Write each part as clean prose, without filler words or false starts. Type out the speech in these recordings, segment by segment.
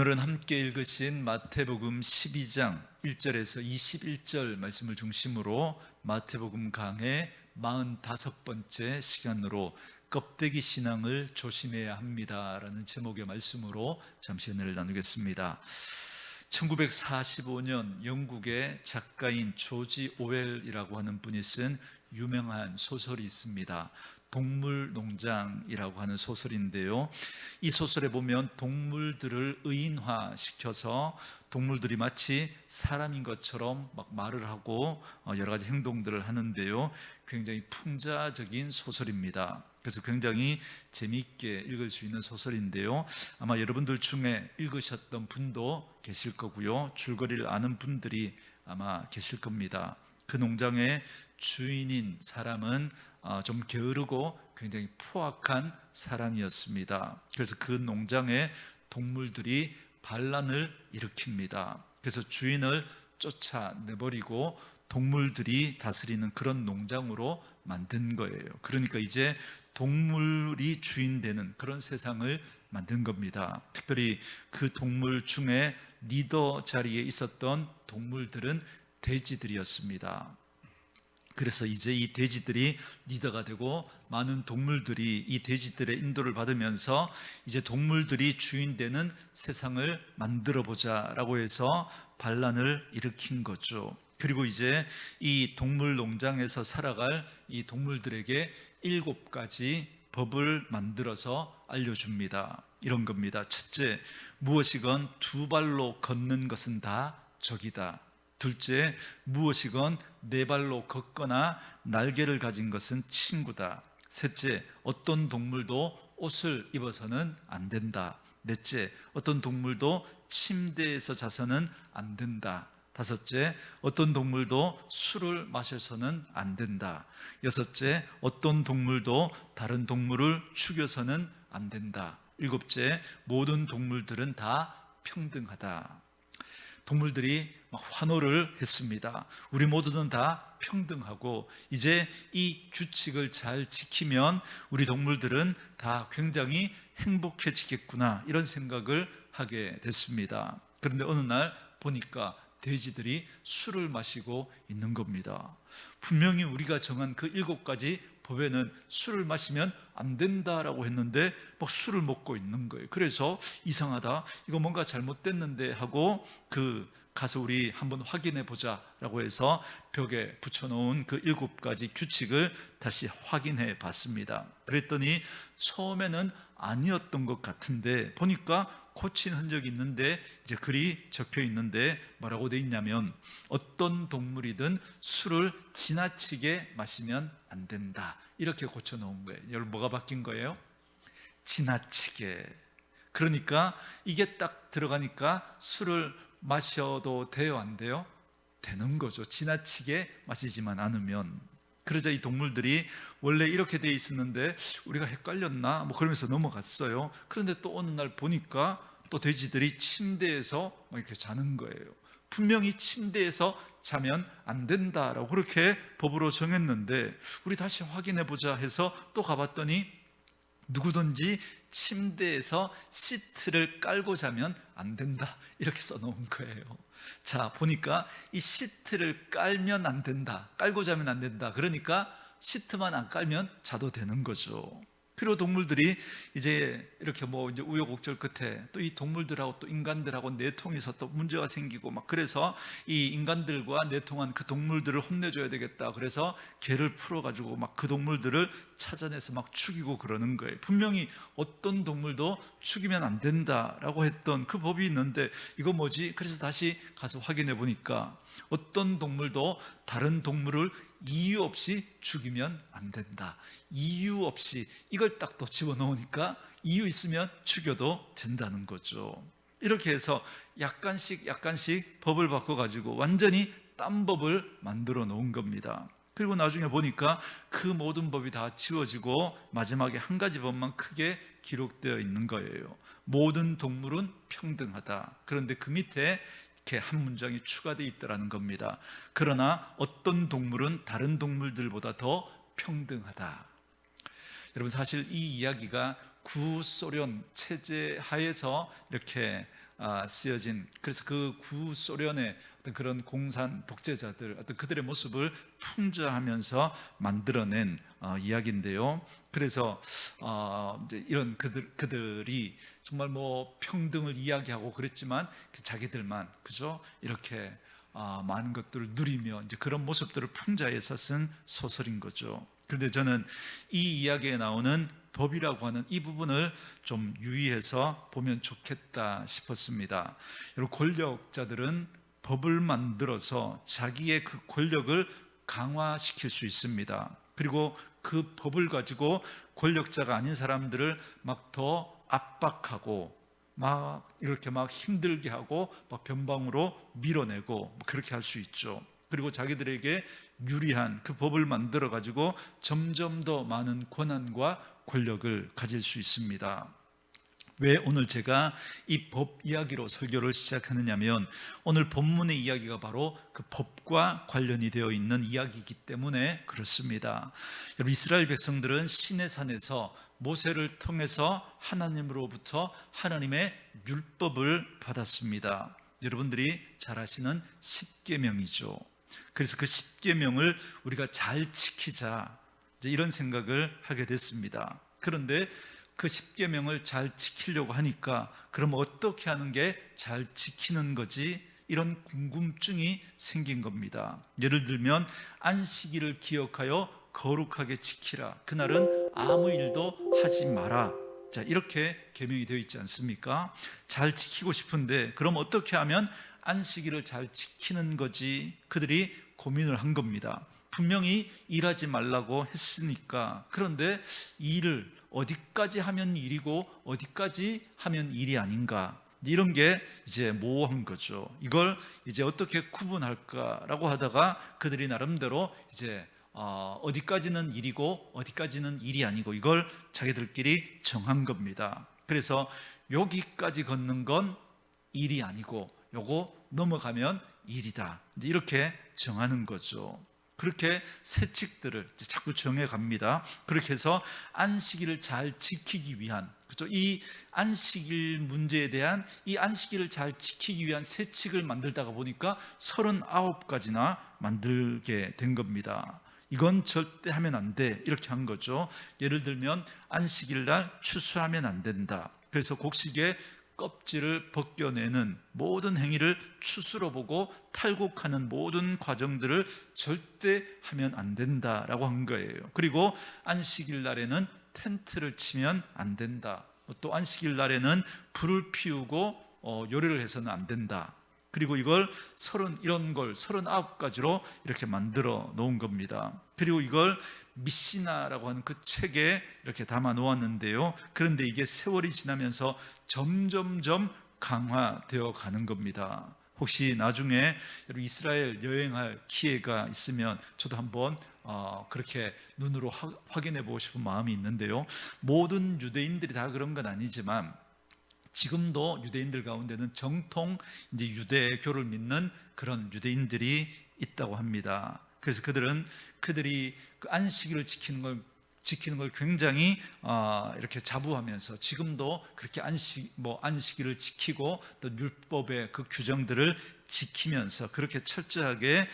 오늘은 함께 읽으신 마태복음 12장 1절에서 21절 말씀을 중심으로 마태복음 강의 45번째 시간으로 껍데기 신앙을 조심해야 합니다라는 제목의 말씀으로 잠시 은혜를 나누겠습니다. 1945년 영국의 작가인 조지 오웰이라고 하는 분이 쓴 유명한 소설이 있습니다. 동물농장이라고 하는 소설인데요, 이 소설에 보면 동물들을 의인화시켜서 동물들이 마치 사람인 것처럼 막 말을 하고 여러 가지 행동들을 하는데요, 굉장히 풍자적인 소설입니다. 그래서 굉장히 재미있게 읽을 수 있는 소설인데요, 아마 여러분들 중에 읽으셨던 분도 계실 거고요, 줄거리를 아는 분들이 아마 계실 겁니다. 그 농장의 주인인 사람은 좀 게으르고 굉장히 포악한 사람이었습니다. 그래서 그 농장에 동물들이 반란을 일으킵니다. 그래서 주인을 쫓아내버리고 동물들이 다스리는 그런 농장으로 만든 거예요. 그러니까 이제 동물이 주인 되는 그런 세상을 만든 겁니다. 특별히 그 동물 중에 리더 자리에 있었던 동물들은 돼지들이었습니다. 그래서 이제 이 돼지들이 리더가 되고 많은 동물들이 이 돼지들의 인도를 받으면서 이제 동물들이 주인 되는 세상을 만들어 보자라고 해서 반란을 일으킨 거죠. 그리고 이제 이 동물 농장에서 살아갈 이 동물들에게 7가지 법을 만들어서 알려줍니다. 이런 겁니다. 첫째, 무엇이건 2발로 걷는 것은 다 적이다. 둘째, 무엇이건 4발로 걷거나 날개를 가진 것은 친구다. 셋째, 어떤 동물도 옷을 입어서는 안 된다. 넷째, 어떤 동물도 침대에서 자서는 안 된다. 다섯째, 어떤 동물도 술을 마셔서는 안 된다. 여섯째, 어떤 동물도 다른 동물을 죽여서는 안 된다. 일곱째, 모든 동물들은 다 평등하다. 동물들이 막 환호를 했습니다. 우리 모두는 다 평등하고 이제 이 규칙을 잘 지키면 우리 동물들은 다 굉장히 행복해지겠구나, 이런 생각을 하게 됐습니다. 그런데 어느 날 보니까 돼지들이 술을 마시고 있는 겁니다. 분명히 우리가 정한 그 7가지 법에는 술을 마시면 안 된다라고 했는데 막 술을 먹고 있는 거예요. 그래서 이상하다, 이거 뭔가 잘못됐는데 하고 가서 우리 한번 확인해 보자라고 해서 벽에 붙여놓은 그 7가지 규칙을 다시 확인해 봤습니다. 그랬더니 처음에는 아니었던 것 같은데 보니까 고친 흔적이 있는데 이제 글이 적혀 있는데 뭐라고 돼 있냐면, 어떤 동물이든 술을 지나치게 마시면 안 된다, 이렇게 고쳐 놓은 거예요. 여러분, 뭐가 바뀐 거예요? 지나치게. 그러니까 이게 딱 들어가니까 술을 마셔도 돼요, 안 돼요? 되는 거죠. 지나치게 마시지만 않으면. 그러자 이 동물들이 원래 이렇게 돼 있었는데 우리가 헷갈렸나? 그러면서 넘어갔어요. 그런데 또 어느 날 보니까 또 돼지들이 침대에서 이렇게 자는 거예요. 분명히 침대에서 자면 안 된다라고 그렇게 법으로 정했는데 우리 다시 확인해 보자 해서 또 가봤더니 누구든지 침대에서 시트를 깔고 자면 안 된다, 이렇게 써놓은 거예요. 자, 보니까 이 시트를 깔면 안 된다, 깔고 자면 안 된다, 그러니까 시트만 안 깔면 자도 되는 거죠. 그리고 동물들이 이제 이렇게 이제 우여곡절 끝에 또 이 동물들하고 또 인간들하고 내통해서 또 문제가 생기고 막, 그래서 이 인간들과 내통한 그 동물들을 혼내줘야 되겠다, 그래서 개를 풀어가지고 막 그 동물들을 찾아내서 막 죽이고 그러는 거예요. 분명히 어떤 동물도 죽이면 안 된다라고 했던 그 법이 있는데 이거 뭐지? 그래서 다시 가서 확인해 보니까 어떤 동물도 다른 동물을 이유 없이 죽이면 안 된다. 이유 없이, 이걸 딱 또 집어넣으니까 이유 있으면 죽여도 된다는 거죠. 이렇게 해서 약간씩 법을 바꿔가지고 완전히 딴 법을 만들어 놓은 겁니다. 그리고 나중에 보니까 그 모든 법이 다 지워지고 마지막에 한 가지 법만 크게 기록되어 있는 거예요. 모든 동물은 평등하다. 그런데 그 밑에 이렇게 한 문장이 추가되어 있더라는 겁니다. 그러나 어떤 동물은 다른 동물들보다 더 평등하다. 여러분, 사실 이 이야기가 구소련 체제 하에서 이렇게 쓰여진, 그래서 그 구소련의 어떤 그런 공산 독재자들, 어떤 그들의 모습을 풍자하면서 만들어낸 이야기인데요. 그래서 이제 이런 그들이 정말 뭐 평등을 이야기하고 그랬지만 자기들만 그죠 이렇게 많은 것들을 누리며 이제 그런 모습들을 풍자해서 쓴 소설인 거죠. 그런데 저는 이 이야기에 나오는 법이라고 하는 이 부분을 좀 유의해서 보면 좋겠다 싶었습니다. 여러분, 권력자들은 법을 만들어서 자기의 그 권력을 강화시킬 수 있습니다. 그리고 그 법을 가지고 권력자가 아닌 사람들을 막 더 압박하고 막 이렇게 막 힘들게 하고 막 변방으로 밀어내고 그렇게 할 수 있죠. 그리고 자기들에게 유리한 그 법을 만들어 가지고 점점 더 많은 권한과 권력을 가질 수 있습니다. 왜 오늘 제가 이 법 이야기로 설교를 시작하느냐면 오늘 본문의 이야기가 바로 그 법과 관련이 되어 있는 이야기이기 때문에 그렇습니다. 여러분, 이스라엘 백성들은 시내산에서 모세를 통해서 하나님으로부터 하나님의 율법을 받았습니다. 여러분들이 잘 아시는 십계명이죠. 그래서 그 십계명을 우리가 잘 지키자, 이제 이런 생각을 하게 됐습니다. 그런데 그 십계명을 잘 지키려고 하니까 그럼 어떻게 하는 게 잘 지키는 거지? 이런 궁금증이 생긴 겁니다. 예를 들면 안식일을 기억하여 거룩하게 지키라. 그날은 아무 일도 하지 마라. 자, 이렇게 계명이 되어 있지 않습니까? 잘 지키고 싶은데 그럼 어떻게 하면 안식일을 잘 지키는 거지? 그들이 고민을 한 겁니다. 분명히 일하지 말라고 했으니까. 그런데 일을 어디까지 하면 일이고 어디까지 하면 일이 아닌가, 이런 게 이제 모호한 거죠. 이걸 이제 어떻게 구분할까라고 하다가 그들이 나름대로 이제 어디까지는 일이고 어디까지는 일이 아니고 이걸 자기들끼리 정한 겁니다. 그래서 여기까지 걷는 건 일이 아니고 요거 넘어가면 일이다, 이렇게 정하는 거죠. 그렇게 세칙들을 자꾸 정해 갑니다. 그렇게 해서 안식일을 잘 지키기 위한, 그렇죠? 이 안식일 문제에 대한 이 안식일을 잘 지키기 위한 세칙을 만들다가 보니까 39가지나 만들게 된 겁니다. 이건 절대 하면 안 돼, 이렇게 한 거죠. 예를 들면 안식일 날 추수하면 안 된다. 그래서 곡식에 껍질을 벗겨내는 모든 행위를 추수로 보고 탈곡하는 모든 과정들을 절대 하면 안 된다라고 한 거예요. 그리고 안식일 날에는 텐트를 치면 안 된다. 또 안식일 날에는 불을 피우고 요리를 해서는 안 된다. 그리고 이걸 이런 걸 39가지로 이렇게 만들어 놓은 겁니다. 그리고 이걸 미시나라고 하는 그 책에 이렇게 담아 놓았는데요. 그런데 이게 세월이 지나면서 점점점 강화되어 가는 겁니다. 혹시 나중에 이스라엘 여행할 기회가 있으면 저도 한번 그렇게 눈으로 확인해 보고 싶은 마음이 있는데요. 모든 유대인들이 다 그런 건 아니지만 지금도 유대인들 가운데는 정통 이제 유대교를 믿는 그런 유대인들이 있다고 합니다. 그래서 그들이 그 안식일을 지키는 걸 굉장히 이렇게 자부하면서 지금도 그렇게 안식일을 지키고 또 율법의 그 규정들을 지키면서 그렇게 철저하게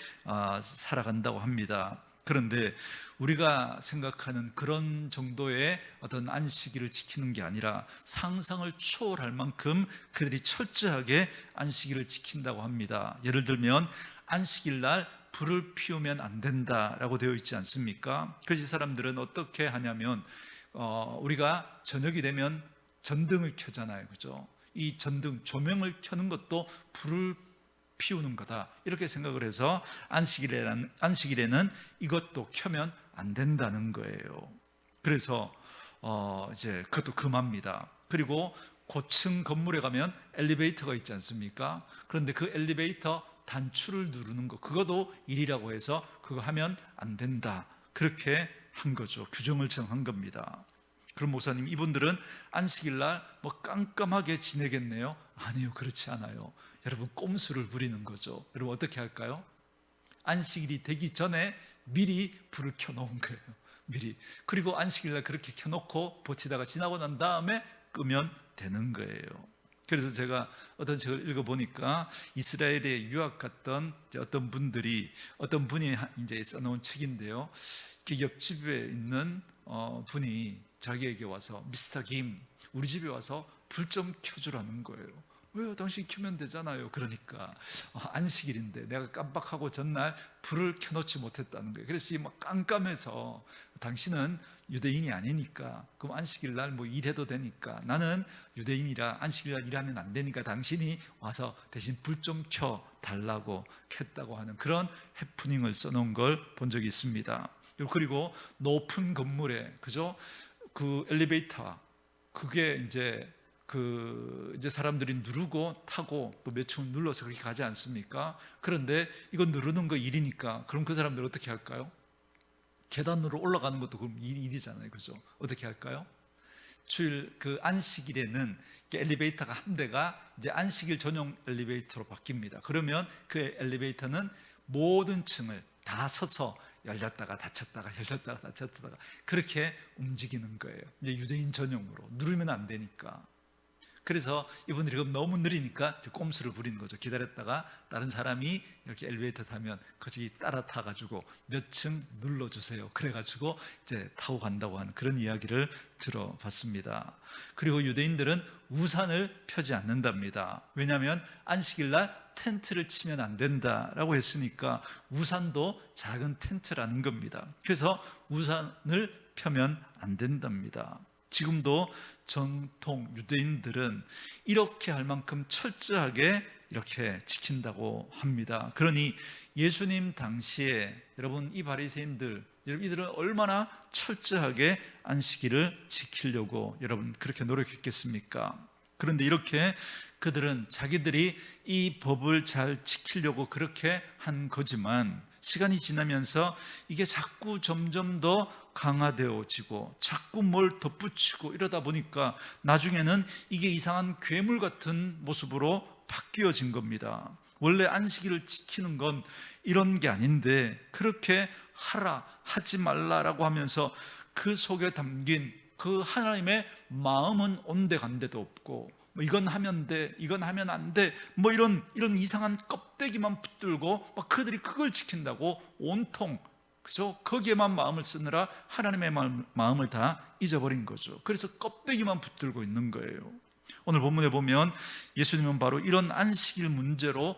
살아간다고 합니다. 그런데 우리가 생각하는 그런 정도의 어떤 안식일을 지키는 게 아니라 상상을 초월할 만큼 그들이 철저하게 안식일을 지킨다고 합니다. 예를 들면 안식일 날 불을 피우면 안 된다라고 되어 있지 않습니까? 그래서 사람들은 어떻게 하냐면 우리가 저녁이 되면 전등을 켜잖아요, 그죠? 이 전등 조명을 켜는 것도 불을 피우는 거다, 이렇게 생각을 해서 안식일에는 이것도 켜면 안 된다는 거예요. 그래서 이제 그것도 금합니다. 그리고 고층 건물에 가면 엘리베이터가 있지 않습니까? 그런데 그 엘리베이터 단추를 누르는 거, 그것도 일이라고 해서 그거 하면 안 된다, 그렇게 한 거죠. 규정을 정한 겁니다. 그럼 목사님, 이분들은 안식일 날 뭐 깜깜하게 지내겠네요? 아니요, 그렇지 않아요. 여러분, 꼼수를 부리는 거죠. 여러분, 어떻게 할까요? 안식일이 되기 전에 미리 불을 켜놓은 거예요. 미리. 그리고 안식일 날 그렇게 켜놓고 버티다가 지나고 난 다음에 끄면 되는 거예요. 그래서 제가 어떤 책을 읽어보니까 이스라엘에 유학 갔던 어떤 분이 이제 써놓은 책인데요. 옆집에 있는 분이 자기에게 와서 미스터 김, 우리 집에 와서 불 좀 켜주라는 거예요. 왜요? 당신 켜면 되잖아요. 그러니까 안식일인데 내가 깜빡하고 전날 불을 켜놓지 못했다는 거예요. 그래서 막 깜깜해서 당신은 유대인이 아니니까 그럼 안식일 날 뭐 일해도 되니까 나는 유대인이라 안식일 날 일하면 안 되니까 당신이 와서 대신 불 좀 켜 달라고 켰다고 하는 그런 해프닝을 써놓은 걸 본 적이 있습니다. 그리고 높은 건물에 그죠? 그 엘리베이터 그게 이제 사람들이 누르고 타고 또 몇 층 눌러서 그렇게 가지 않습니까? 그런데 이거 누르는 거 일이니까 그럼 그 사람들 어떻게 할까요? 계단으로 올라가는 것도 그럼 일이잖아요, 그죠? 어떻게 할까요? 주일 그 안식일에는 엘리베이터가 한 대가 이제 안식일 전용 엘리베이터로 바뀝니다. 그러면 그 엘리베이터는 모든 층을 다 서서 열렸다가 닫혔다가 열렸다가 닫혔다가 그렇게 움직이는 거예요. 이제 유대인 전용으로 누르면 안 되니까. 그래서 이분들이 너무 느리니까 꼼수를 부리는 거죠. 기다렸다가 다른 사람이 이렇게 엘리베이터 타면 거기 따라 타가지고 몇 층 눌러주세요. 그래가지고 이제 타고 간다고 하는 그런 이야기를 들어봤습니다. 그리고 유대인들은 우산을 펴지 않는답니다. 왜냐하면 안식일날 텐트를 치면 안 된다라고 했으니까 우산도 작은 텐트라는 겁니다. 그래서 우산을 펴면 안 된답니다. 지금도 정통 유대인들은 이렇게 할 만큼 철저하게 이렇게 지킨다고 합니다. 그러니 예수님 당시에 여러분 이 바리새인들 이들은 얼마나 철저하게 안식일을 지키려고 여러분 그렇게 노력했겠습니까? 그런데 이렇게 그들은 자기들이 이 법을 잘 지키려고 그렇게 한 거지만 시간이 지나면서 이게 자꾸 점점 더 강화되어지고 자꾸 뭘 덧붙이고 이러다 보니까 나중에는 이게 이상한 괴물 같은 모습으로 바뀌어진 겁니다. 원래 안식일을 지키는 건 이런 게 아닌데 그렇게 하라 하지 말라라고 하면서 그 속에 담긴 그 하나님의 마음은 온데간데도 없고 이건 하면 돼, 이건 하면 안 돼, 이런 이상한 껍데기만 붙들고 막 그들이 그걸 지킨다고 온통 그죠? 거기에만 마음을 쓰느라 하나님의 마음을 다 잊어버린 거죠. 그래서 껍데기만 붙들고 있는 거예요. 오늘 본문에 보면 예수님은 바로 이런 안식일 문제로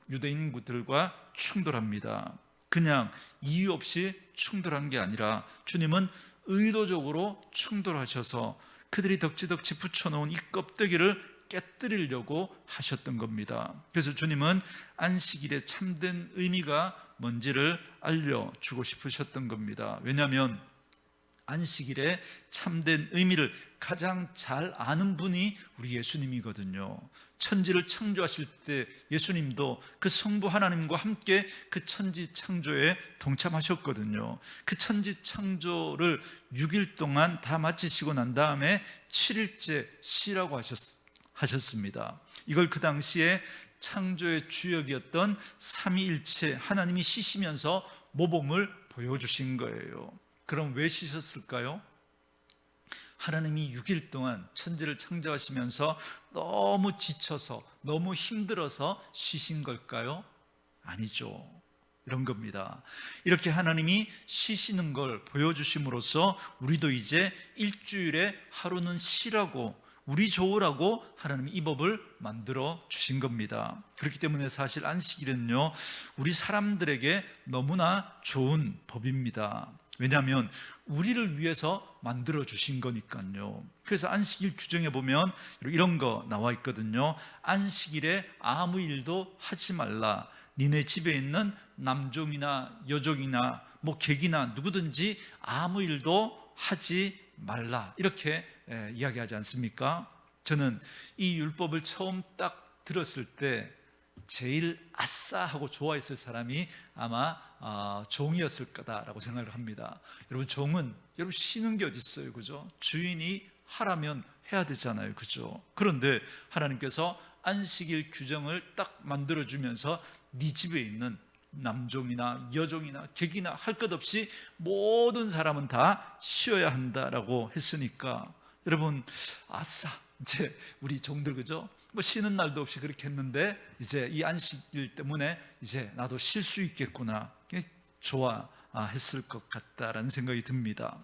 유대인들과 충돌합니다. 그냥 이유 없이 충돌한 게 아니라 주님은 의도적으로 충돌하셔서 그들이 덕지덕지 붙여놓은 이 껍데기를 깨뜨리려고 하셨던 겁니다. 그래서 주님은 안식일의 참된 의미가 뭔지를 알려주고 싶으셨던 겁니다. 왜냐하면 안식일의 참된 의미를 가장 잘 아는 분이 우리 예수님이거든요. 천지를 창조하실 때 예수님도 그 성부 하나님과 함께 그 천지 창조에 동참하셨거든요. 그 천지 창조를 6일 동안 다 마치시고 난 다음에 7일째 쉬라고 하셨습니다. 이걸 그 당시에 창조의 주역이었던 삼위일체 하나님이 쉬시면서 모범을 보여주신 거예요. 그럼 왜 쉬셨을까요? 하나님이 6일 동안 천지를 창조하시면서 너무 지쳐서 너무 힘들어서 쉬신 걸까요? 아니죠. 이런 겁니다. 이렇게 하나님이 쉬시는 걸 보여주심으로써 우리도 이제 일주일에 하루는 쉬라고 우리 좋으라고 하나님이 이 법을 만들어 주신 겁니다. 그렇기 때문에 사실 안식일은요 우리 사람들에게 너무나 좋은 법입니다. 왜냐하면 우리를 위해서 만들어 주신 거니까요. 그래서 안식일 규정에 보면 이런 거 나와 있거든요. 안식일에 아무 일도 하지 말라. 니네 집에 있는 남종이나 여종이나 객이나 누구든지 아무 일도 하지 말라. 이렇게 이야기하지 않습니까? 저는 이 율법을 처음 딱 들었을 때 제일 아싸 하고 좋아했을 사람이 아마 종이었을 거다라고 생각을 합니다. 여러분 종은 여러분 쉬는 게 어디 있어요, 그죠? 주인이 하라면 해야 되잖아요, 그죠? 그런데 하나님께서 안식일 규정을 딱 만들어주면서 네 집에 있는 남종이나 여종이나 객이나 할 것 없이 모든 사람은 다 쉬어야 한다라고 했으니까 여러분 아싸 이제 우리 종들 그죠? 뭐 쉬는 날도 없이 그렇게 했는데 이제 이 안식일 때문에 이제 나도 쉴 수 있겠구나, 좋아했을 것 같다라는 생각이 듭니다.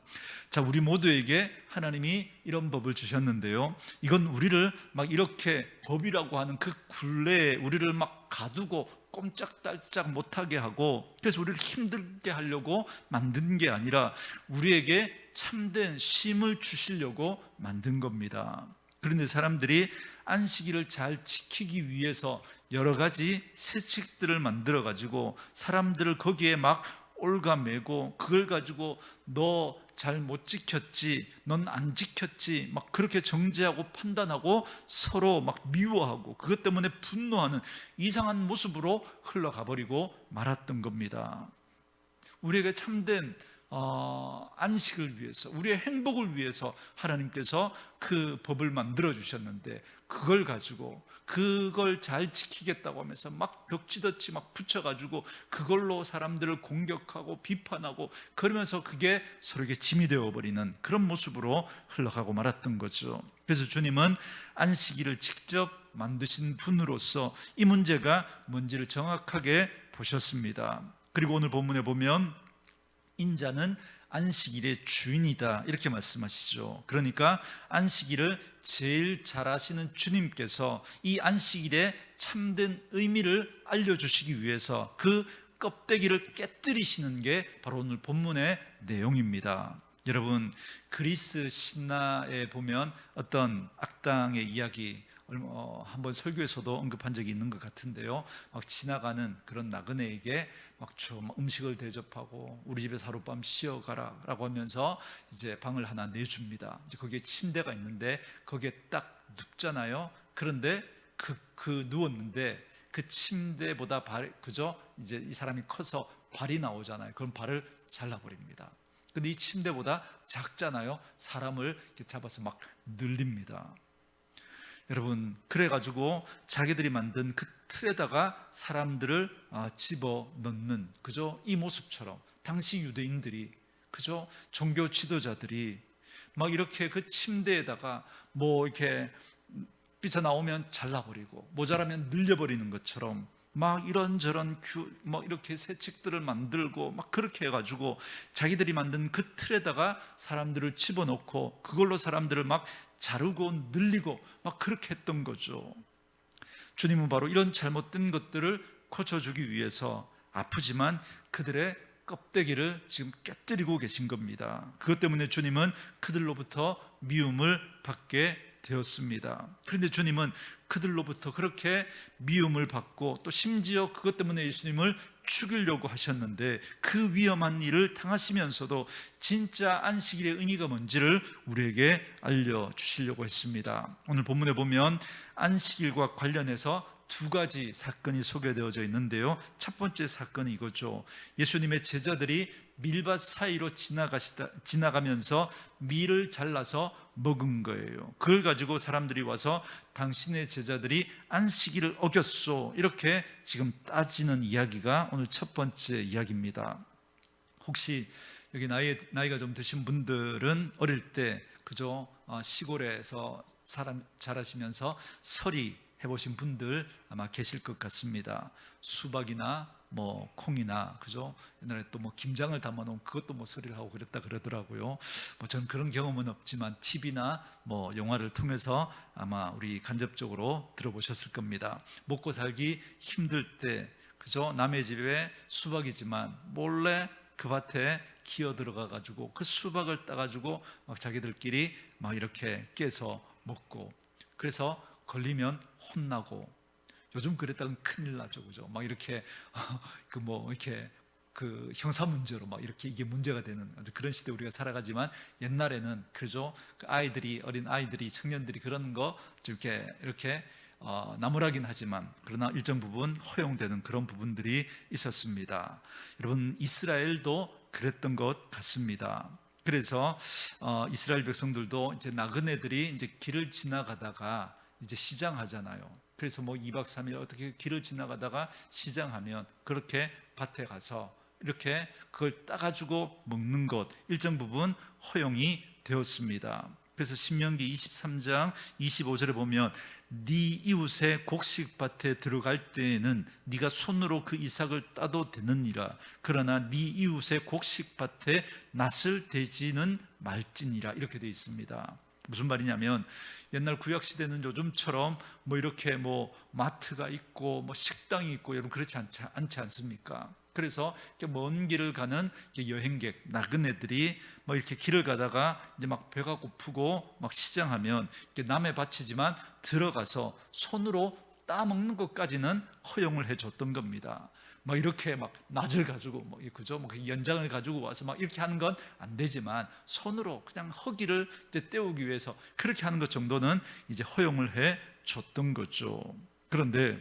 자, 우리 모두에게 하나님이 이런 법을 주셨는데요, 이건 우리를 막 이렇게 법이라고 하는 그 굴레에 우리를 막 가두고 꼼짝달짝 못하게 하고, 그래서 우리를 힘들게 하려고 만든 게 아니라 우리에게 참된 쉼을 주시려고 만든 겁니다. 그런데 사람들이 안식일을 잘 지키기 위해서 여러 가지 세칙들을 만들어 가지고 사람들을 거기에 막 올가매고, 그걸 가지고 너 잘 못 지켰지, 넌 안 지켰지, 막 그렇게 정죄하고 판단하고 서로 막 미워하고 그것 때문에 분노하는 이상한 모습으로 흘러가 버리고 말았던 겁니다. 우리에게 참된 안식을 위해서, 우리의 행복을 위해서 하나님께서 그 법을 만들어 주셨는데, 그걸 가지고 그걸 잘 지키겠다고 하면서 막 덕지덕지 막 붙여가지고 그걸로 사람들을 공격하고 비판하고 그러면서 그게 서로에게 짐이 되어버리는 그런 모습으로 흘러가고 말았던 거죠. 그래서 주님은 안식일을 직접 만드신 분으로서 이 문제가 뭔지를 정확하게 보셨습니다. 그리고 오늘 본문에 보면 인자는 안식일의 주인이다, 이렇게 말씀하시죠. 그러니까 안식일을 제일 잘 아시는 주님께서 이 안식일의 참된 의미를 알려주시기 위해서 그 껍데기를 깨뜨리시는 게 바로 오늘 본문의 내용입니다. 여러분, 그리스 신화에 보면 어떤 악당의 이야기, 한번 설교에서도 언급한 적이 있는 것 같은데요, 막 지나가는 그런 나그네에게 막 음식을 대접하고 우리 집에서 하룻밤 쉬어가라 라고 하면서 이제 방을 하나 내줍니다. 이제 거기에 침대가 있는데 거기에 딱 눕잖아요. 그런데 그 누웠는데 그 침대보다 그죠? 이제 이 사람이 커서 발이 나오잖아요. 그럼 발을 잘라버립니다. 근데 이 침대보다 작잖아요. 사람을 이렇게 잡아서 막 늘립니다. 여러분, 그래가지고 자기들이 만든 그 틀에다가 사람들을 집어넣는, 그죠? 이 모습처럼 당시 유대인들이, 그죠? 종교 지도자들이 막 이렇게 그 침대에다가 뭐 이렇게 삐쳐나오면 잘라버리고 모자라면 늘려버리는 것처럼 막 이런저런 뭐 이렇게 세칙들을 만들고 막 그렇게 해가지고 자기들이 만든 그 틀에다가 사람들을 집어넣고 그걸로 사람들을 막 자르고 늘리고 막 그렇게 했던 거죠. 주님은 바로 이런 잘못된 것들을 고쳐주기 위해서 아프지만 그들의 껍데기를 지금 깨뜨리고 계신 겁니다. 그것 때문에 주님은 그들로부터 미움을 받게 되었습니다. 그런데 주님은 그들로부터 그렇게 미움을 받고 또 심지어 그것 때문에 예수님을 죽이려고 하셨는데 그 위험한 일을 당하시면서도 진짜 안식일의 의미가 뭔지를 우리에게 알려주시려고 했습니다. 오늘 본문에 보면 안식일과 관련해서 두 가지 사건이 소개되어져 있는데요, 첫 번째 사건이 이거죠. 예수님의 제자들이 밀밭 사이로 지나가면서 밀을 잘라서 먹은 거예요. 그걸 가지고 사람들이 와서 당신의 제자들이 안식일을 어겼소, 이렇게 지금 따지는 이야기가 오늘 첫 번째 이야기입니다. 혹시 여기 나이가 좀 드신 분들은 어릴 때 그죠? 시골에서 자라시면서 서리 해보신 분들 아마 계실 것 같습니다. 수박이나 뭐 콩이나 그죠? 옛날에 또 뭐 김장을 담아놓은 그것도 뭐 서리를 하고 그랬다 그러더라고요. 뭐 저는 그런 경험은 없지만 TV나 뭐 영화를 통해서 아마 우리 간접적으로 들어보셨을 겁니다. 먹고 살기 힘들 때 그죠? 남의 집에 수박이지만 몰래 그 밭에 기어 들어가 가지고 그 수박을 따 가지고 막 자기들끼리 막 이렇게 깨서 먹고, 그래서 걸리면 혼나고, 요즘 그랬다면 큰일 나죠, 그죠? 막 이렇게 그 뭐 이렇게 그 형사 문제로 막 이렇게 이게 문제가 되는 그런 시대 우리가 살아가지만, 옛날에는 그죠? 그 아이들이, 어린 아이들이, 청년들이 그런 거 이렇게 나무라긴 하지만 그러나 일정 부분 허용되는 그런 부분들이 있었습니다. 여러분, 이스라엘도 그랬던 것 같습니다. 그래서 이스라엘 백성들도 이제 나그네들이 이제 길을 지나가다가 이제 시장하잖아요. 그래서 뭐 2박 3일 어떻게 길을 지나가다가 시장하면 그렇게 밭에 가서 이렇게 그걸 따가지고 먹는 것 일정 부분 허용이 되었습니다. 그래서 신명기 23장 25절에 보면 네 이웃의 곡식밭에 들어갈 때에는 네가 손으로 그 이삭을 따도 되느니라. 그러나 네 이웃의 곡식밭에 낫을 대지는 말지니라. 이렇게 되어 있습니다. 무슨 말이냐면 옛날 구약 시대는 요즘처럼 뭐 이렇게 뭐 마트가 있고 뭐 식당이 있고 여러분 그렇지 않지 않습니까? 그래서 이렇게 먼 길을 가는 여행객, 나그네들이 뭐 이렇게 길을 가다가 이제 막 배가 고프고 막 시장하면 이렇게 남의 밭이지만 들어가서 손으로 따먹는 것까지는 허용을 해줬던 겁니다. 막 이렇게 막 낫을 가지고 뭐 그죠? 뭐 연장을 가지고 와서 막 이렇게 하는 건 안 되지만 손으로 그냥 허기를 이제 때우기 위해서 그렇게 하는 것 정도는 이제 허용을 해줬던 거죠. 그런데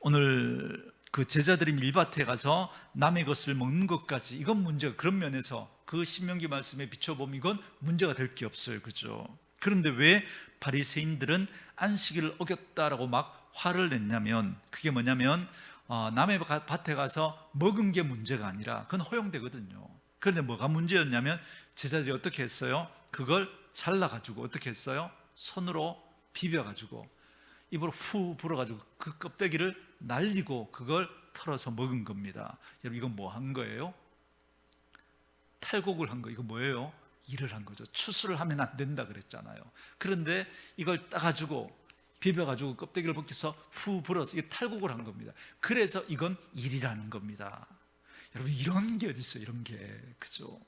오늘 그 제자들이 밀밭에 가서 남의 것을 먹는 것까지 이건 문제가 그런 면에서 그 신명기 말씀에 비춰보면 이건 문제가 될 게 없어요. 그죠? 그런데 왜 바리새인들은 안식일을 어겼다라고 막 화를 냈냐면 그게 뭐냐면 남의 밭에 가서 먹은 게 문제가 아니라 그건 허용되거든요. 그런데 뭐가 문제였냐면 제자들이 어떻게 했어요? 그걸 잘라가지고 어떻게 했어요? 손으로 비벼가지고 입으로 후 불어가지고 그 껍데기를 날리고 그걸 털어서 먹은 겁니다. 여러분 이건 뭐 한 거예요? 탈곡을 한 거. 이거 뭐예요? 일을 한 거죠. 추수를 하면 안 된다 그랬잖아요. 그런데 이걸 따가지고 비벼가지고 껍데기를 벗겨서 후 불어서 이게 탈곡을 한 겁니다. 그래서 이건 일이라는 겁니다. 여러분 이런 게 어디 있어요? 이런 게. 그죠?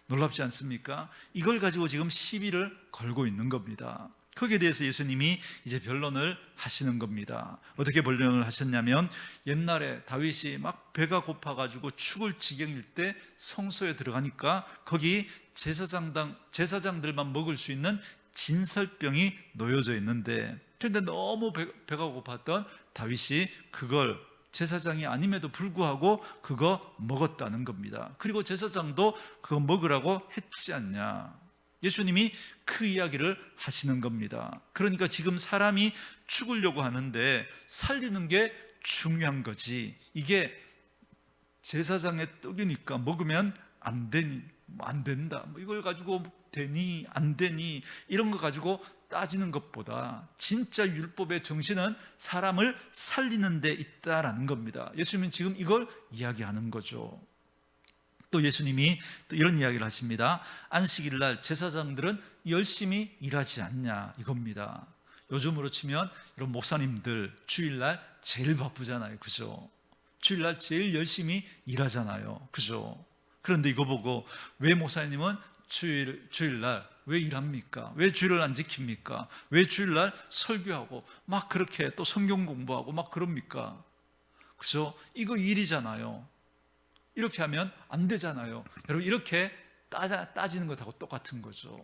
놀랍지 않습니까? 이걸 가지고 지금 시비를 걸고 있는 겁니다. 거기에 대해서 예수님이 이제 변론을 하시는 겁니다. 어떻게 변론을 하셨냐면 옛날에 다윗이 막 배가 고파가지고 죽을 지경일 때 성소에 들어가니까 거기 제사장들만 먹을 수 있는 진설병이 놓여져 있는데 그런데 너무 배가 고팠던 다윗이 그걸 제사장이 아님에도 불구하고 그거 먹었다는 겁니다. 그리고 제사장도 그거 먹으라고 했지 않냐. 예수님이 그 이야기를 하시는 겁니다. 그러니까 지금 사람이 죽으려고 하는데 살리는 게 중요한 거지. 이게 제사장의 떡이니까 먹으면 안 된다. 뭐 이걸 가지고 되니 안 되니 이런 거 가지고 따지는 것보다 진짜 율법의 정신은 사람을 살리는 데 있다라는 겁니다. 예수님은 지금 이걸 이야기하는 거죠. 또 예수님이 또 이런 이야기를 하십니다. 안식일 날 제사장들은 열심히 일하지 않냐 이겁니다. 요즘으로 치면 이런 목사님들 주일날 제일 바쁘잖아요. 그죠? 주일날 제일 열심히 일하잖아요. 그죠? 그런데 이거 보고 왜 목사님은 주일날 왜 일합니까? 왜 주일을 안 지킵니까? 왜 주일날 설교하고 막 그렇게 또 성경 공부하고 막 그럽니까? 그죠? 이거 일이잖아요. 이렇게 하면 안 되잖아요. 여러분 이렇게 따지는 것하고 똑같은 거죠.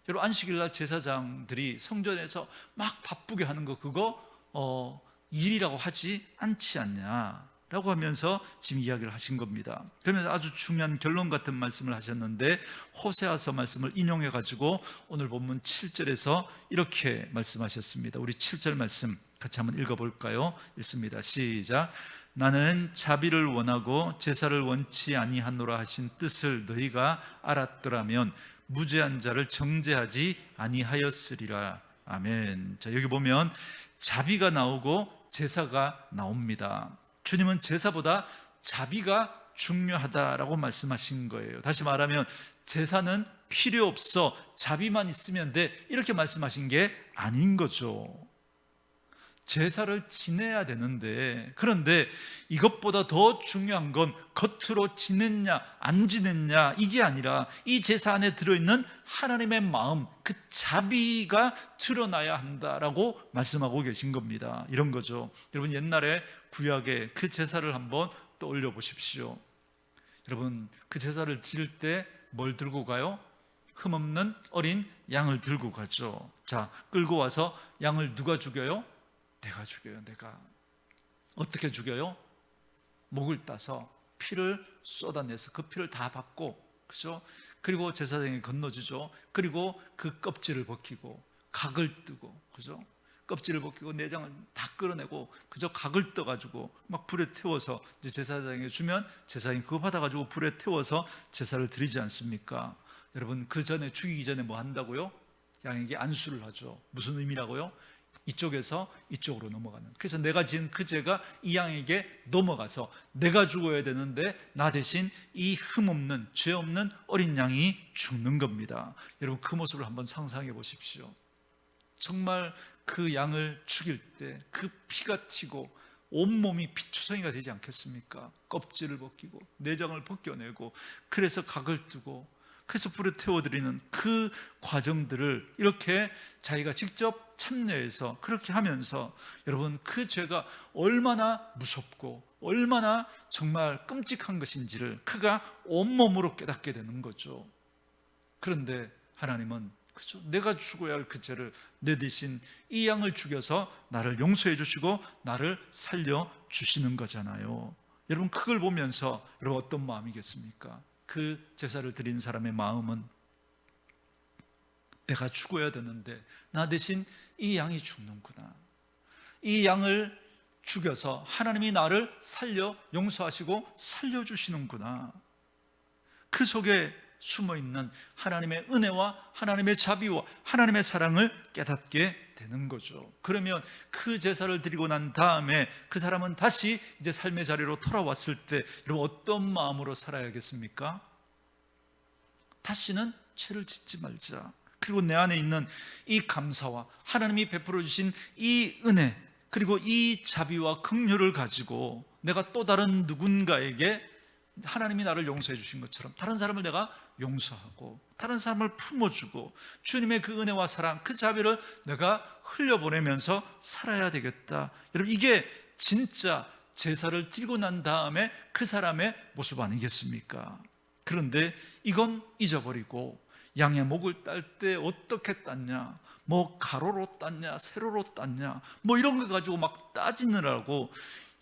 여러분 안식일날 제사장들이 성전에서 막 바쁘게 하는 거 그거 일이라고 하지 않지 않냐라고 하면서 지금 이야기를 하신 겁니다. 그러면서 아주 중요한 결론 같은 말씀을 하셨는데 호세아서 말씀을 인용해 가지고 오늘 본문 7절에서 이렇게 말씀하셨습니다. 우리 7절 말씀 같이 한번 읽어볼까요? 읽습니다. 시작. 나는 자비를 원하고 제사를 원치 아니하노라 하신 뜻을 너희가 알았더라면 무죄한 자를 정죄하지 아니하였으리라. 아멘. 자, 여기 보면 자비가 나오고 제사가 나옵니다. 주님은 제사보다 자비가 중요하다라고 말씀하신 거예요. 다시 말하면 제사는 필요 없어, 자비만 있으면 돼, 이렇게 말씀하신 게 아닌 거죠. 제사를 지내야 되는데, 그런데 이것보다 더 중요한 건 겉으로 지냈냐 안 지냈냐 이게 아니라 이 제사 안에 들어있는 하나님의 마음, 그 자비가 드러나야 한다라고 말씀하고 계신 겁니다. 이런 거죠. 여러분 옛날에 구약에 그 제사를 한번 떠올려 보십시오. 여러분 그 제사를 지을 때 뭘 들고 가요? 흠없는 어린 양을 들고 가죠. 자, 끌고 와서 양을 누가 죽여요? 내가 죽여요. 내가. 어떻게 죽여요? 목을 따서 피를 쏟아내서 그 피를 다 받고, 그죠? 그리고 제사장에 건너주죠. 그리고 그 껍질을 벗기고 각을 뜨고, 그죠? 껍질을 벗기고 내장을 다 끌어내고 그저 각을 떠가지고 막 불에 태워서 이제 제사장에게 주면 제사장이 그거 받아가지고 불에 태워서 제사를 드리지 않습니까? 여러분 그 전에 죽이기 전에 뭐 한다고요? 양에게 안수를 하죠. 무슨 의미라고요? 이쪽에서 이쪽으로 넘어가는. 그래서 내가 지은 그 죄가 이 양에게 넘어가서 내가 죽어야 되는데 나 대신 이 흠없는 죄 없는 어린 양이 죽는 겁니다. 여러분 그 모습을 한번 상상해 보십시오. 정말 그 양을 죽일 때 그 피가 튀고 온몸이 피투성이가 되지 않겠습니까? 껍질을 벗기고 내장을 벗겨내고 그래서 각을 두고 그래서 불에 태워드리는 그 과정들을 이렇게 자기가 직접 참여해서 그렇게 하면서 여러분 그 죄가 얼마나 무섭고 얼마나 정말 끔찍한 것인지를 그가 온몸으로 깨닫게 되는 거죠. 그런데 하나님은 그죠? 내가 죽어야 할 그 죄를 내 대신 이 양을 죽여서 나를 용서해 주시고 나를 살려 주시는 거잖아요. 여러분 그걸 보면서 여러분 어떤 마음이겠습니까? 그 제사를 드린 사람의 마음은 내가 죽어야 되는데 나 대신 이 양이 죽는구나. 이 양을 죽여서 하나님이 나를 살려 용서하시고 살려주시는구나. 그 속에 숨어있는 하나님의 은혜와 하나님의 자비와 하나님의 사랑을 깨닫게 되는 거죠. 그러면 그 제사를 드리고 난 다음에 그 사람은 다시 이제 삶의 자리로 돌아왔을 때 여러분 어떤 마음으로 살아야겠습니까? 다시는 죄를 짓지 말자. 그리고 내 안에 있는 이 감사와 하나님이 베풀어 주신 이 은혜 그리고 이 자비와 긍휼을 가지고 내가 또 다른 누군가에게 하나님이 나를 용서해 주신 것처럼 다른 사람을 내가 용서하고 다른 사람을 품어주고 주님의 그 은혜와 사랑 그 자비를 내가 흘려보내면서 살아야 되겠다. 여러분 이게 진짜 제사를 드리고 난 다음에 그 사람의 모습 아니겠습니까? 그런데 이건 잊어버리고 양의 목을 딸 때 어떻게 땄냐, 뭐 가로로 땄냐 세로로 땄냐 뭐 이런 거 가지고 막 따지느라고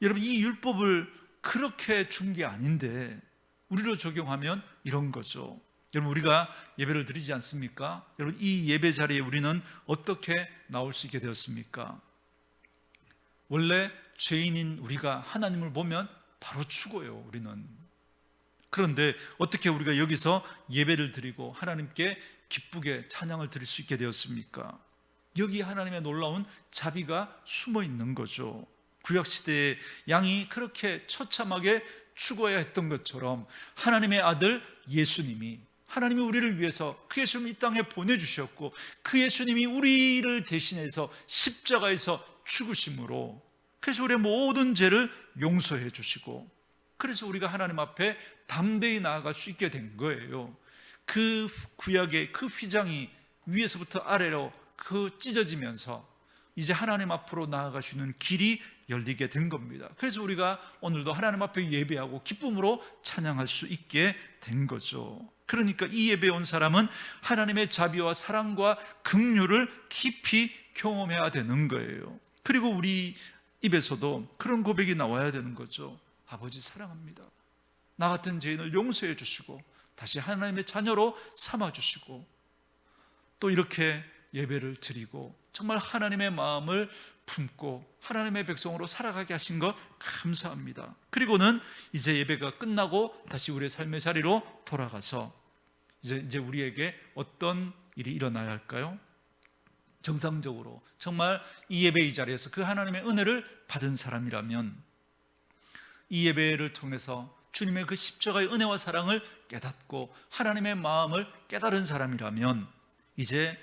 여러분 이 율법을 그렇게 준 게 아닌데 우리로 적용하면 이런 거죠. 여러분 우리가 예배를 드리지 않습니까? 여러분 이 예배 자리에 우리는 어떻게 나올 수 있게 되었습니까? 원래 죄인인 우리가 하나님을 보면 바로 죽어요. 우리는. 그런데 어떻게 우리가 여기서 예배를 드리고 하나님께 기쁘게 찬양을 드릴 수 있게 되었습니까? 여기 하나님의 놀라운 자비가 숨어 있는 거죠. 구약시대의 양이 그렇게 처참하게 죽어야 했던 것처럼 하나님의 아들 예수님이 하나님이 우리를 위해서 그 예수님을 이 땅에 보내주셨고 그 예수님이 우리를 대신해서 십자가에서 죽으심으로 그래서 우리의 모든 죄를 용서해 주시고 그래서 우리가 하나님 앞에 담대히 나아갈 수 있게 된 거예요. 그 구약의 그 휘장이 위에서부터 아래로 그 찢어지면서 이제 하나님 앞으로 나아갈 수 있는 길이 열리게 된 겁니다. 그래서 우리가 오늘도 하나님 앞에 예배하고 기쁨으로 찬양할 수 있게 된 거죠. 그러니까 이 예배에 온 사람은 하나님의 자비와 사랑과 긍휼을 깊이 경험해야 되는 거예요. 그리고 우리 입에서도 그런 고백이 나와야 되는 거죠. 아버지 사랑합니다. 나 같은 죄인을 용서해 주시고 다시 하나님의 자녀로 삼아 주시고 또 이렇게 예배를 드리고 정말 하나님의 마음을 품고 하나님의 백성으로 살아가게 하신 것 감사합니다. 그리고는 이제 예배가 끝나고 다시 우리의 삶의 자리로 돌아가서 이제 우리에게 어떤 일이 일어나야 할까요? 정상적으로 정말 이 예배 이 자리에서 그 하나님의 은혜를 받은 사람이라면 이 예배를 통해서 주님의 그 십자가의 은혜와 사랑을 깨닫고 하나님의 마음을 깨달은 사람이라면 이제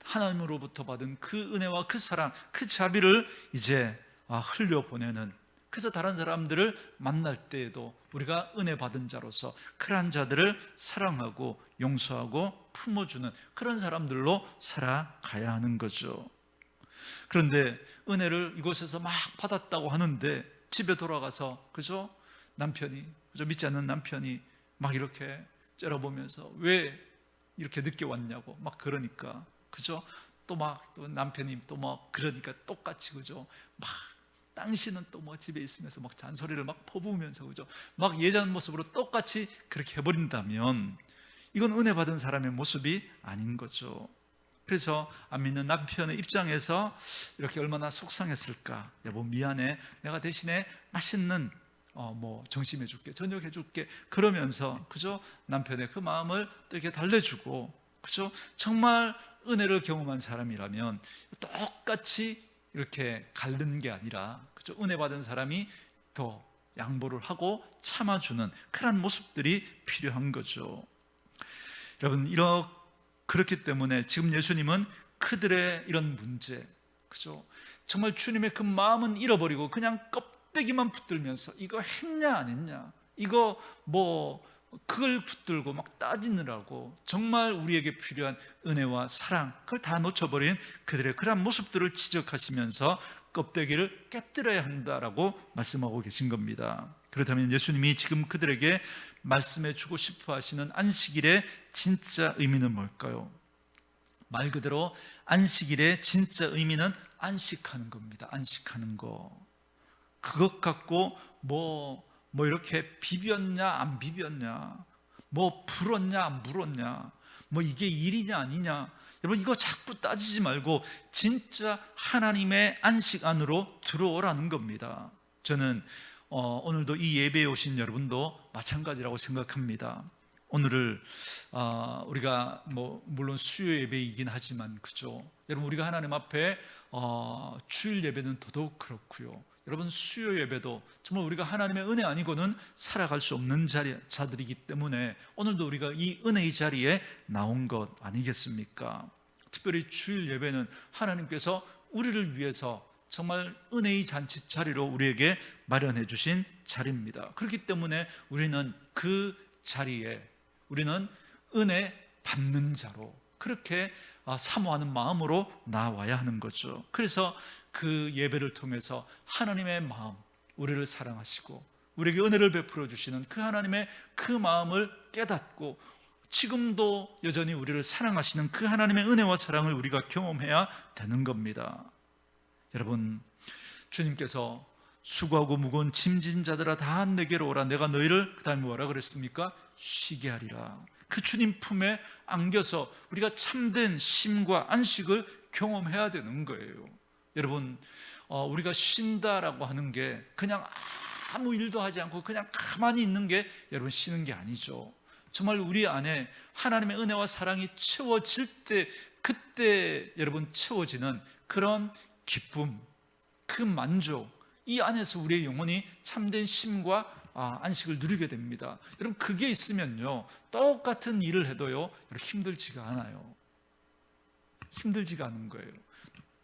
하나님으로부터 받은 그 은혜와 그 사랑, 그 자비를 이제 흘려보내는, 그래서 다른 사람들을 만날 때에도 우리가 은혜 받은 자로서 그러한 자들을 사랑하고 용서하고 품어주는 그런 사람들로 살아가야 하는 거죠. 그런데 은혜를 이곳에서 막 받았다고 하는데 집에 돌아가서 그죠? 남편이 그죠? 믿지 않는 남편이 막 이렇게 째려보면서 왜 이렇게 늦게 왔냐고 막 그러니까 그죠? 또 남편이 또 막 그러니까 똑같이 그죠? 막 당신은 또 뭐 집에 있으면서 막 잔소리를 막 퍼부으면서 그죠? 막 예전 모습으로 똑같이 그렇게 해버린다면 이건 은혜 받은 사람의 모습이 아닌 거죠. 그래서 안 믿는 남편의 입장에서 이렇게 얼마나 속상했을까. 여보 미안해, 내가 대신에 맛있는 뭐 정심해 줄게, 저녁해 줄게 그러면서 그죠? 남편의 그 마음을 또 이렇게 달래주고 그죠? 정말 은혜를 경험한 사람이라면 똑같이 이렇게 갈는 게 아니라 그죠? 은혜 받은 사람이 더 양보를 하고 참아주는 그런 모습들이 필요한 거죠. 여러분, 그렇기 때문에 지금 예수님은 그들의 이런 문제, 그죠? 정말 주님의 그 마음은 잃어버리고 그냥 껍데기만 붙들면서 이거 했냐 안 했냐, 이거 뭐 그걸 붙들고 막 따지느라고 정말 우리에게 필요한 은혜와 사랑 그걸 다 놓쳐버린 그들의 그러한 모습들을 지적하시면서 껍데기를 깨뜨려야 한다라고 말씀하고 계신 겁니다. 그렇다면 예수님이 지금 그들에게 말씀해 주고 싶어 하시는 안식일의 진짜 의미는 뭘까요? 말 그대로 안식일의 진짜 의미는 안식하는 겁니다. 안식하는 거. 그것 갖고 뭐 이렇게 비볐냐 안 비볐냐, 뭐 불었냐 안 불었냐, 뭐 이게 일이냐 아니냐, 여러분 이거 자꾸 따지지 말고 진짜 하나님의 안식 안으로 들어오라는 겁니다. 저는 오늘도 이 예배에 오신 여러분도 마찬가지라고 생각합니다. 오늘을 우리가 뭐 물론 수요 예배이긴 하지만 그죠? 여러분 우리가 하나님 앞에 주일 예배는 더더욱 그렇고요. 여러분 수요 예배도 정말 우리가 하나님의 은혜 아니고는 살아갈 수 없는 자들이기 때문에 오늘도 우리가 이 은혜의 자리에 나온 것 아니겠습니까? 특별히 주일 예배는 하나님께서 우리를 위해서 정말 은혜의 잔치 자리로 우리에게 마련해 주신 자리입니다. 그렇기 때문에 우리는 그 자리에 우리는 은혜 받는 자로 그렇게 사모하는 마음으로 나와야 하는 거죠. 그래서 그 예배를 통해서 하나님의 마음, 우리를 사랑하시고 우리에게 은혜를 베풀어 주시는 그 하나님의 그 마음을 깨닫고 지금도 여전히 우리를 사랑하시는 그 하나님의 은혜와 사랑을 우리가 경험해야 되는 겁니다. 여러분, 주님께서 수고하고 무거운 짐진 자들아 다 내게로 오라, 내가 너희를 그 다음에 뭐라 그랬습니까? 쉬게 하리라. 그 주님 품에 안겨서 우리가 참된 쉼과 안식을 경험해야 되는 거예요. 여러분, 우리가 쉰다라고 하는 게 그냥 아무 일도 하지 않고 그냥 가만히 있는 게 여러분 쉬는 게 아니죠. 정말 우리 안에 하나님의 은혜와 사랑이 채워질 때 그때 여러분 채워지는 그런 기쁨, 그 만족, 이 안에서 우리의 영혼이 참된 쉼과 안식을 누리게 됩니다. 여러분 그게 있으면요 똑같은 일을 해도요 힘들지가 않아요. 힘들지가 않은 거예요.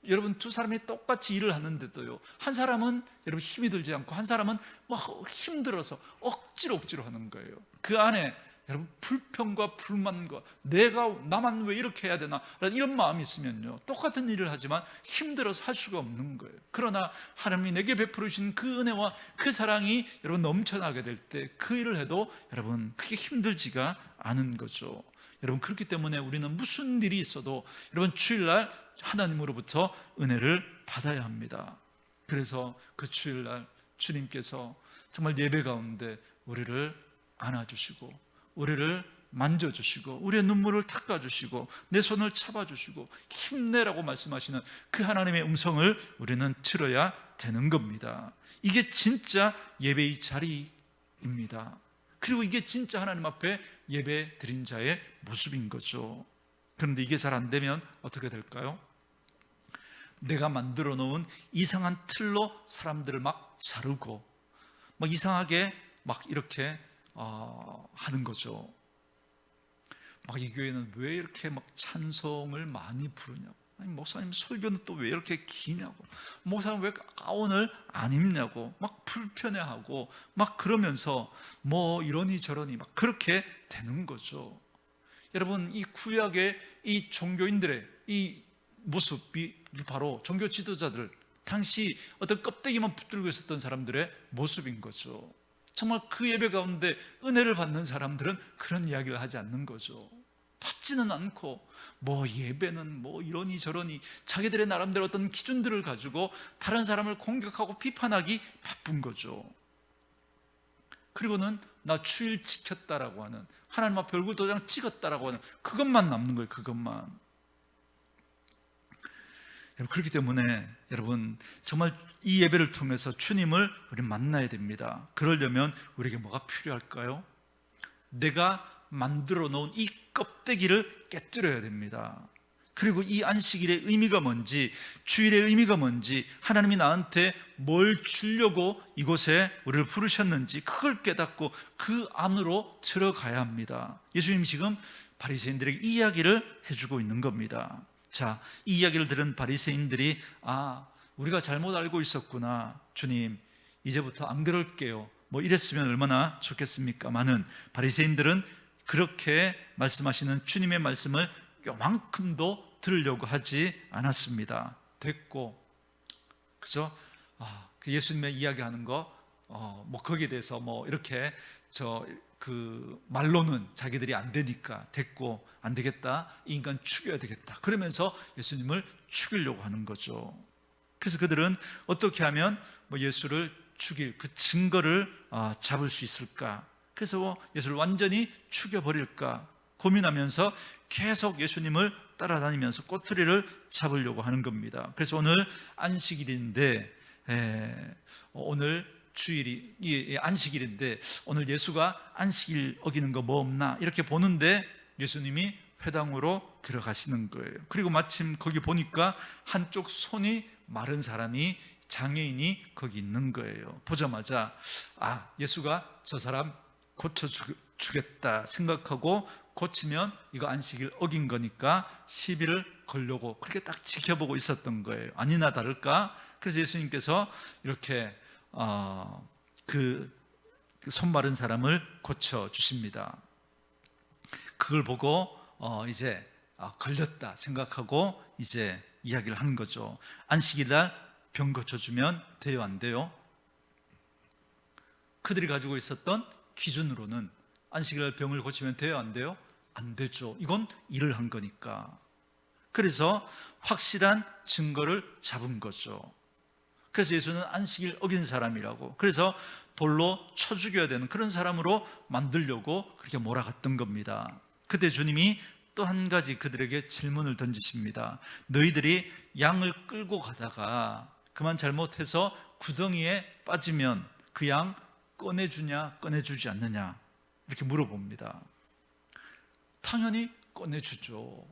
여러분 두 사람이 똑같이 일을 하는데도요 한 사람은 여러분 힘이 들지 않고 한 사람은 막 힘들어서 억지로 하는 거예요. 그 안에 여러분 불평과 불만과 나만 왜 이렇게 해야 되나 이런 마음이 있으면요 똑같은 일을 하지만 힘들어서 할 수가 없는 거예요. 그러나 하나님이 내게 베풀으신 그 은혜와 그 사랑이 여러분 넘쳐나게 될 때 그 일을 해도 여러분 그게 힘들지가 않은 거죠. 여러분 그렇기 때문에 우리는 무슨 일이 있어도 여러분 주일날 하나님으로부터 은혜를 받아야 합니다. 그래서 그 주일날 주님께서 정말 예배 가운데 우리를 안아주시고 우리를 만져주시고 우리의 눈물을 닦아주시고 내 손을 잡아주시고 힘내라고 말씀하시는 그 하나님의 음성을 우리는 들어야 되는 겁니다. 이게 진짜 예배의 자리입니다. 그리고 이게 진짜 하나님 앞에 예배 드린 자의 모습인 거죠. 그런데 이게 잘 안 되면 어떻게 될까요? 내가 만들어 놓은 이상한 틀로 사람들을 막 자르고 막 이상하게 막 이렇게 하는 거죠. 막 이 교회는 왜 이렇게 막 찬송을 많이 부르냐고, 아니 목사님 설교는 또 왜 이렇게 기냐고, 목사님 왜 가운을 안 입냐고 막 불편해하고 막 그러면서 뭐 이러니 저러니 막 그렇게 되는 거죠. 여러분 이 구약의 이 종교인들의 이 모습이 바로 종교 지도자들 당시 어떤 껍데기만 붙들고 있었던 사람들의 모습인 거죠. 정말 그 예배 가운데 은혜를 받는 사람들은 그런 이야기를 하지 않는 거죠. 받지는 않고 뭐 예배는 뭐 이러니 저러니 자기들의 나름대로 어떤 기준들을 가지고 다른 사람을 공격하고 비판하기 바쁜 거죠. 그리고는 나 주일 지켰다라고 하는, 하나님 앞에 얼굴 도장 찍었다라고 하는 그것만 남는 거예요. 그것만. 여러분, 그렇기 때문에 여러분 정말 이 예배를 통해서 주님을 우리 만나야 됩니다. 그러려면 우리에게 뭐가 필요할까요? 내가 만들어 놓은 이 껍데기를 깨뜨려야 됩니다. 그리고 이 안식일의 의미가 뭔지, 주일의 의미가 뭔지, 하나님이 나한테 뭘 주려고 이곳에 우리를 부르셨는지 그걸 깨닫고 그 안으로 들어가야 합니다. 예수님 지금 바리새인들에게 이 이야기를 해주고 있는 겁니다. 자, 이 이야기를 들은 바리새인들이 우리가 잘못 알고 있었구나. 주님, 이제부터 안 그럴게요. 뭐 이랬으면 얼마나 좋겠습니까마는 바리새인들은 그렇게 말씀하시는 주님의 말씀을 요만큼도 들으려고 하지 않았습니다. 됐고, 그죠? 그 예수님의 이야기하는 거, 뭐 거기에 대해서 뭐 이렇게 말로는 자기들이 안 되니까 됐고, 안 되겠다, 이 인간 죽여야 되겠다, 그러면서 예수님을 죽이려고 하는 거죠. 그래서 그들은 어떻게 하면 뭐 예수를 죽일 그 증거를 잡을 수 있을까? 그래서 예수를 완전히 죽여버릴까 고민하면서 계속 예수님을 따라다니면서 꼬투리를 잡으려고 하는 겁니다. 그래서 오늘 안식일인데, 오늘 주일이 안식일인데 오늘 예수가 안식일 어기는 거 뭐 없나 이렇게 보는데 예수님이 회당으로 들어가시는 거예요. 그리고 마침 거기 보니까 한쪽 손이 마른 사람이, 장애인이 거기 있는 거예요. 보자마자 예수가 저 사람 고쳐주겠다 생각하고, 고치면 이거 안식일 어긴 거니까 시비를 걸려고 그렇게 딱 지켜보고 있었던 거예요. 아니나 다를까, 그래서 예수님께서 이렇게 그 손 마른 사람을 고쳐주십니다. 그걸 보고 이제 걸렸다 생각하고 이제 이야기를 하는 거죠. 안식일 날 병 고쳐주면 돼요, 안 돼요? 그들이 가지고 있었던 기준으로는 안식일 날 병을 고치면 돼요, 안 돼요? 안 되죠. 이건 일을 한 거니까. 그래서 확실한 증거를 잡은 거죠. 그래서 예수는 안식일 어긴 사람이라고, 그래서 돌로 쳐 죽여야 되는 그런 사람으로 만들려고 그렇게 몰아갔던 겁니다. 그때 주님이 또 한 가지 그들에게 질문을 던지십니다. 너희들이 양을 끌고 가다가 그만 잘못해서 구덩이에 빠지면 그 양 꺼내주냐 꺼내주지 않느냐 이렇게 물어봅니다. 당연히 꺼내주죠.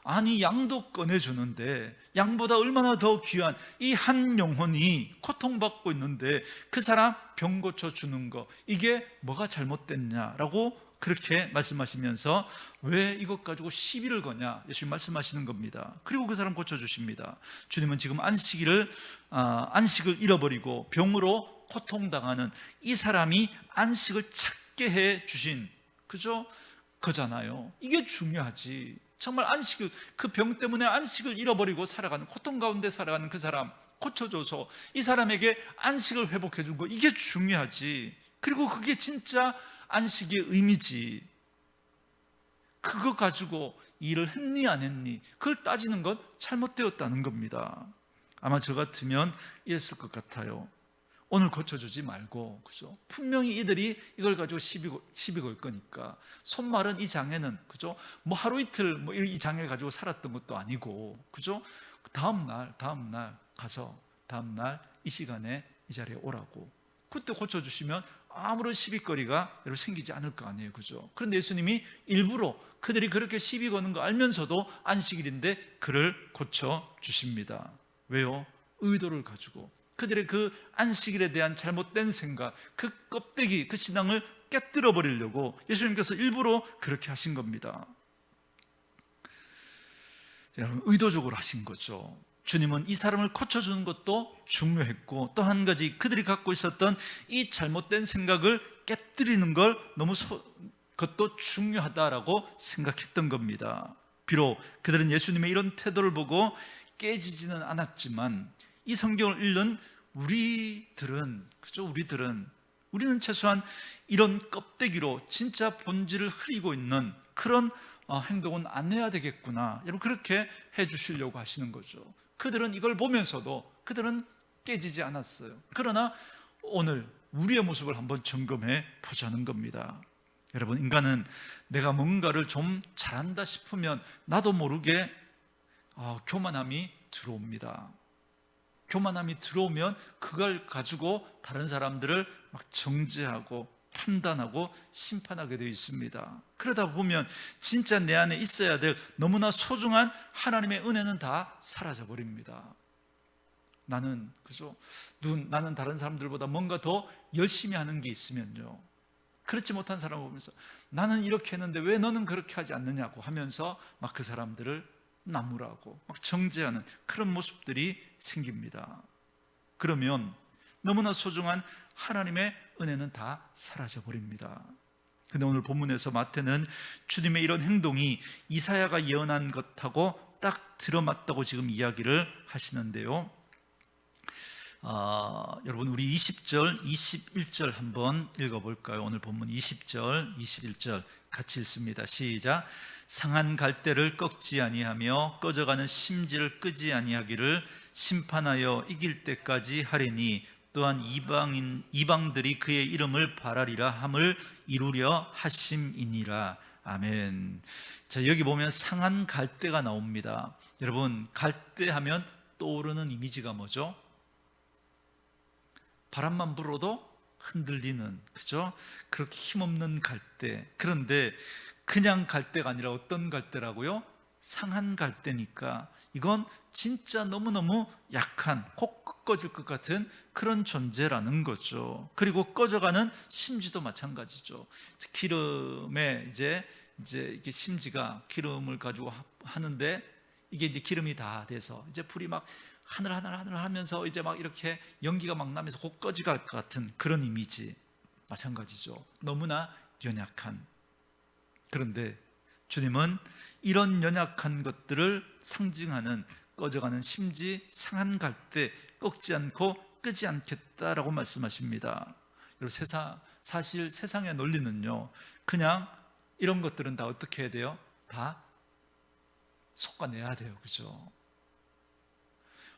아니, 양도 꺼내주는데 양보다 얼마나 더 귀한 이 한 영혼이 고통받고 있는데 그 사람 병 고쳐주는 거, 이게 뭐가 잘못됐냐라고 그렇게 말씀하시면서 왜 이것 가지고 시비를 거냐 예수님 말씀하시는 겁니다. 그리고 그 사람 고쳐주십니다. 주님은 지금 안식을 잃어버리고 병으로 고통당하는 이 사람이 안식을 찾게 해 주신 거잖아요. 이게 중요하지. 정말 안식을, 그 병 때문에 안식을 잃어버리고 살아가는, 고통 가운데 살아가는 그 사람 고쳐줘서 이 사람에게 안식을 회복해 준 거, 이게 중요하지. 그리고 그게 진짜 안식의 의미지. 그거 가지고 일을 했니 안 했니 그걸 따지는 건 잘못되었다는 겁니다. 아마 저 같으면 이랬을 것 같아요. 오늘 고쳐주지 말고, 그죠? 분명히 이들이 이걸 가지고 시비 걸 거니까. 손 마른 이 장애는, 그죠? 뭐 하루 이틀 뭐 이 장애를 가지고 살았던 것도 아니고, 그죠? 다음날 가서 다음날 이 시간에 이 자리에 오라고. 그때 고쳐주시면 아무런 시비거리가 여러분 생기지 않을 거 아니에요, 그죠? 그런데 예수님이 일부러 그들이 그렇게 시비 거는 거 알면서도 안식일인데 그를 고쳐주십니다. 왜요? 의도를 가지고. 그들의 그 안식일에 대한 잘못된 생각, 그 껍데기, 그 신앙을 깨뜨려 버리려고 예수님께서 일부러 그렇게 하신 겁니다. 여러분, 의도적으로 하신 거죠. 주님은 이 사람을 고쳐주는 것도 중요했고, 또 한 가지 그들이 갖고 있었던 이 잘못된 생각을 깨뜨리는 걸 그것도 중요하다라고 생각했던 겁니다. 비록 그들은 예수님의 이런 태도를 보고 깨지지는 않았지만, 이 성경을 읽는 우리들은 우리는 최소한 이런 껍데기로 진짜 본질을 흐리고 있는 그런 행동은 안 해야 되겠구나, 여러분, 그렇게 해 주시려고 하시는 거죠. 그들은 이걸 보면서도 그들은 깨지지 않았어요. 그러나 오늘 우리의 모습을 한번 점검해 보자는 겁니다. 여러분, 인간은 내가 뭔가를 좀 잘한다 싶으면 나도 모르게 교만함이 들어옵니다. 교만함이 들어오면 그걸 가지고 다른 사람들을 막 정죄하고 판단하고 심판하게 되어 있습니다. 그러다 보면 진짜 내 안에 있어야 될 너무나 소중한 하나님의 은혜는 다 사라져 버립니다. 나는 나는 다른 사람들보다 뭔가 더 열심히 하는 게 있으면요, 그렇지 못한 사람을 보면서 나는 이렇게 했는데 왜 너는 그렇게 하지 않느냐고 하면서 막 그 사람들을 나무라고 막 정죄하는 그런 모습들이 생깁니다. 그러면 너무나 소중한 하나님의 은혜는 다 사라져 버립니다. 근데 오늘 본문에서 마태는 주님의 이런 행동이 이사야가 예언한 것하고 딱 들어맞다고 지금 이야기를 하시는데요. 여러분, 우리 20절, 21절 한번 읽어볼까요? 오늘 본문 20절, 21절 같이 읽습니다. 시작. 상한 갈대를 꺾지 아니하며 꺼져가는 심지를 끄지 아니하기를 심판하여 이길 때까지 하리니 또한 이방들이 그의 이름을 바라리라 함을 이루려 하심이니라. 아멘. 자, 여기 보면 상한 갈대가 나옵니다. 여러분, 갈대 하면 떠오르는 이미지가 뭐죠? 바람만 불어도 흔들리는, 그죠? 그렇게 힘없는 갈대. 그런데 그냥 갈대가 아니라 어떤 갈대라고요? 상한 갈대니까 이건 진짜 너무너무 약한, 꼭 꺼질 것 같은 그런 존재라는 거죠. 그리고 꺼져가는 심지도 마찬가지죠. 기름에 이제 이게 심지가 기름을 가지고 하는데 이게 이제 기름이 다 돼서 이제 불이 막 하늘 하면서 이제 막 이렇게 연기가 막 나면서 곧 꺼져갈 것 같은 그런 이미지 마찬가지죠. 너무나 연약한. 그런데 주님은 이런 연약한 것들을 상징하는 꺼져가는 심지, 상한 갈대 꺾지 않고 끄지 않겠다라고 말씀하십니다. 여러분, 사실 세상의 논리는요, 그냥 이런 것들은 다 어떻게 해야 돼요? 다 솎아내야 돼요. 그죠?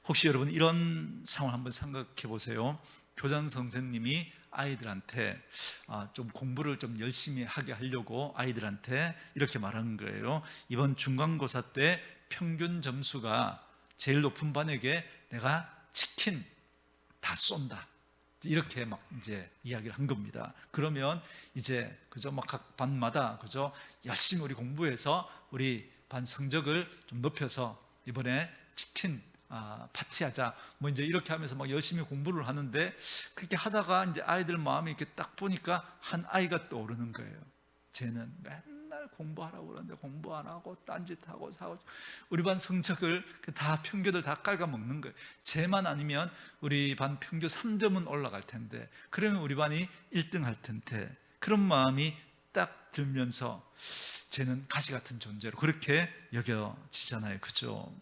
혹시 여러분 이런 상황 한번 생각해 보세요. 교장 선생님이 아이들한테 좀 공부를 좀 열심히 하게 하려고 아이들한테 이렇게 말하는 거예요. 이번 중간고사 때 평균 점수가 제일 높은 반에게 내가 치킨 다 쏜다, 이렇게 막 이제 이야기를 한 겁니다. 그러면 이제 그죠, 막 각 반마다 그죠, 열심히 우리 공부해서 우리 반 성적을 좀 높여서 이번에 치킨 파티하자, 뭐 이제 이렇게 하면서 막 열심히 공부를 하는데, 그렇게 하다가 이제 아이들 마음이 이렇게 딱 보니까 한 아이가 떠오르는 거예요. 쟤는 맨날 공부하라고 그러는데 공부 안 하고 딴짓하고 사고, 우리 반 성적을 다 평균을 다 깔아먹는 거예요. 쟤만 아니면 우리 반 평균 3점은 올라갈 텐데, 그러면 우리 반이 1등 할 텐데, 그런 마음이 딱 들면서 쟤는 가시 같은 존재로 그렇게 여겨지잖아요. 그죠?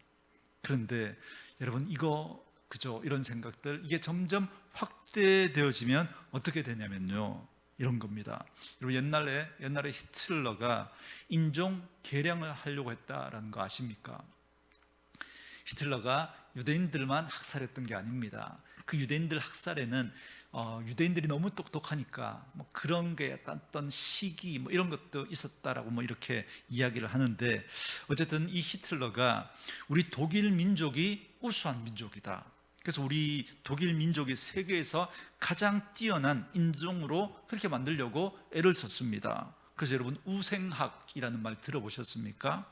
그런데 여러분, 그죠? 이런 생각들, 이게 점점 확대되어지면 어떻게 되냐면요, 이런 겁니다. 여러분, 옛날에 히틀러가 인종 계량을 하려고 했다라는 거 아십니까? 히틀러가 유대인들만 학살했던 게 아닙니다. 그 유대인들 학살에는 유대인들이 너무 똑똑하니까 뭐 그런 게 어떤 시기 뭐 이런 것도 있었다라고 뭐 이렇게 이야기를 하는데, 어쨌든 이 히틀러가 우리 독일 민족이 우수한 민족이다, 그래서 우리 독일 민족이 세계에서 가장 뛰어난 인종으로 그렇게 만들려고 애를 썼습니다. 그래서 여러분, 우생학이라는 말 들어보셨습니까?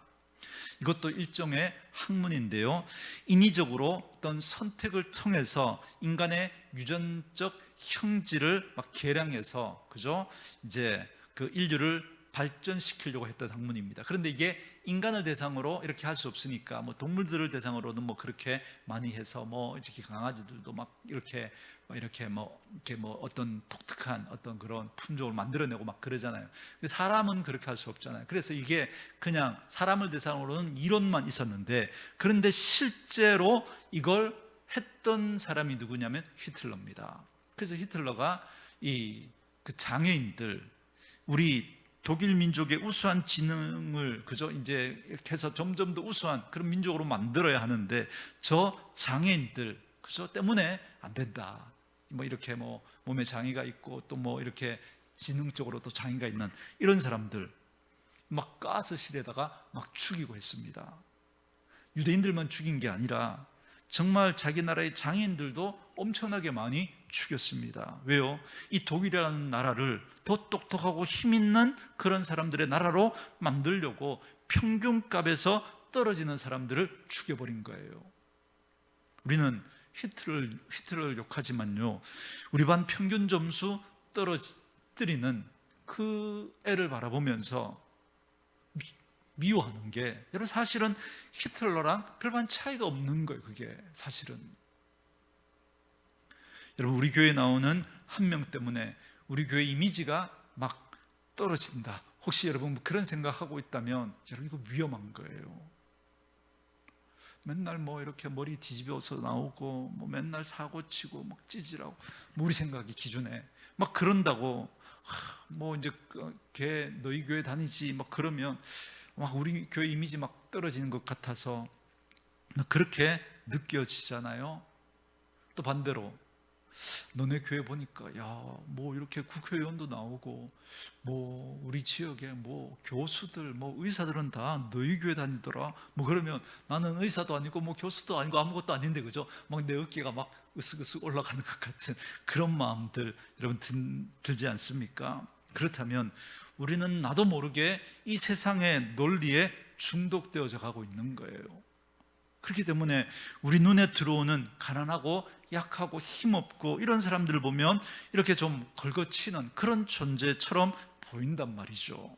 이것도 일종의 학문인데요, 인위적으로 어떤 선택을 통해서 인간의 유전적 형질을 막 계량해서, 그죠? 이제 그 인류를 발전시키려고 했던 학문입니다. 그런데 이게 인간을 대상으로 이렇게 할 수 없으니까 뭐 동물들을 대상으로는 뭐 그렇게 많이 해서 뭐 이렇게 강아지들도 막 이렇게 어떤 독특한 어떤 그런 품종을 만들어내고 막 그러잖아요. 근데 사람은 그렇게 할 수 없잖아요. 그래서 이게 그냥 사람을 대상으로는 이론만 있었는데, 그런데 실제로 이걸 했던 사람이 누구냐면 히틀러입니다. 그래서 히틀러가 그 장애인들, 우리 독일 민족의 우수한 지능을 그죠, 이제 이렇게 해서 점점 더 우수한 그런 민족으로 만들어야 하는데, 저 장애인들 그죠 때문에 안 된다. 뭐 이렇게 뭐 몸에 장애가 있고 또 뭐 이렇게 지능적으로 또 장애가 있는 이런 사람들 막 가스실에다가 막 죽이고 했습니다. 유대인들만 죽인 게 아니라 정말 자기 나라의 장인들도 엄청나게 많이 죽였습니다. 왜요? 이 독일이라는 나라를 더 똑똑하고 힘있는 그런 사람들의 나라로 만들려고 평균값에서 떨어지는 사람들을 죽여버린 거예요. 우리는 히틀러를 욕하지만요, 우리 반 평균 점수 떨어뜨리는 그 애를 바라보면서 미워하는 게, 여러분 사실은 히틀러랑 별반 차이가 없는 거예요. 그게 사실은. 여러분, 우리 교회에 나오는 한 명 때문에 우리 교회 이미지가 막 떨어진다, 혹시 여러분 그런 생각하고 있다면 여러분 이거 위험한 거예요. 맨날 뭐 이렇게 머리 뒤집어서 나오고 뭐 맨날 사고 치고 막 찌질하고, 뭐 우리 생각이 기준에 막 그런다고 뭐 이제 걔 너희 교회 다니지 막 그러면 막 우리 교회 이미지 막 떨어지는 것 같아서 그렇게 느껴지잖아요. 또 반대로 너네 교회 보니까 야 뭐 이렇게 국회의원도 나오고 뭐 우리 지역에 뭐 교수들 뭐 의사들은 다 너희 교회 다니더라, 뭐 그러면 나는 의사도 아니고 뭐 교수도 아니고 아무것도 아닌데, 그죠? 막 내 어깨가 막 으쓱으쓱 올라가는 것 같은 그런 마음들 여러분 들지 않습니까? 그렇다면 우리는 나도 모르게 이 세상의 논리에 중독되어져 가고 있는 거예요. 그렇기 때문에 우리 눈에 들어오는 가난하고 약하고 힘없고 이런 사람들을 보면 이렇게 좀 걸거치는 그런 존재처럼 보인단 말이죠.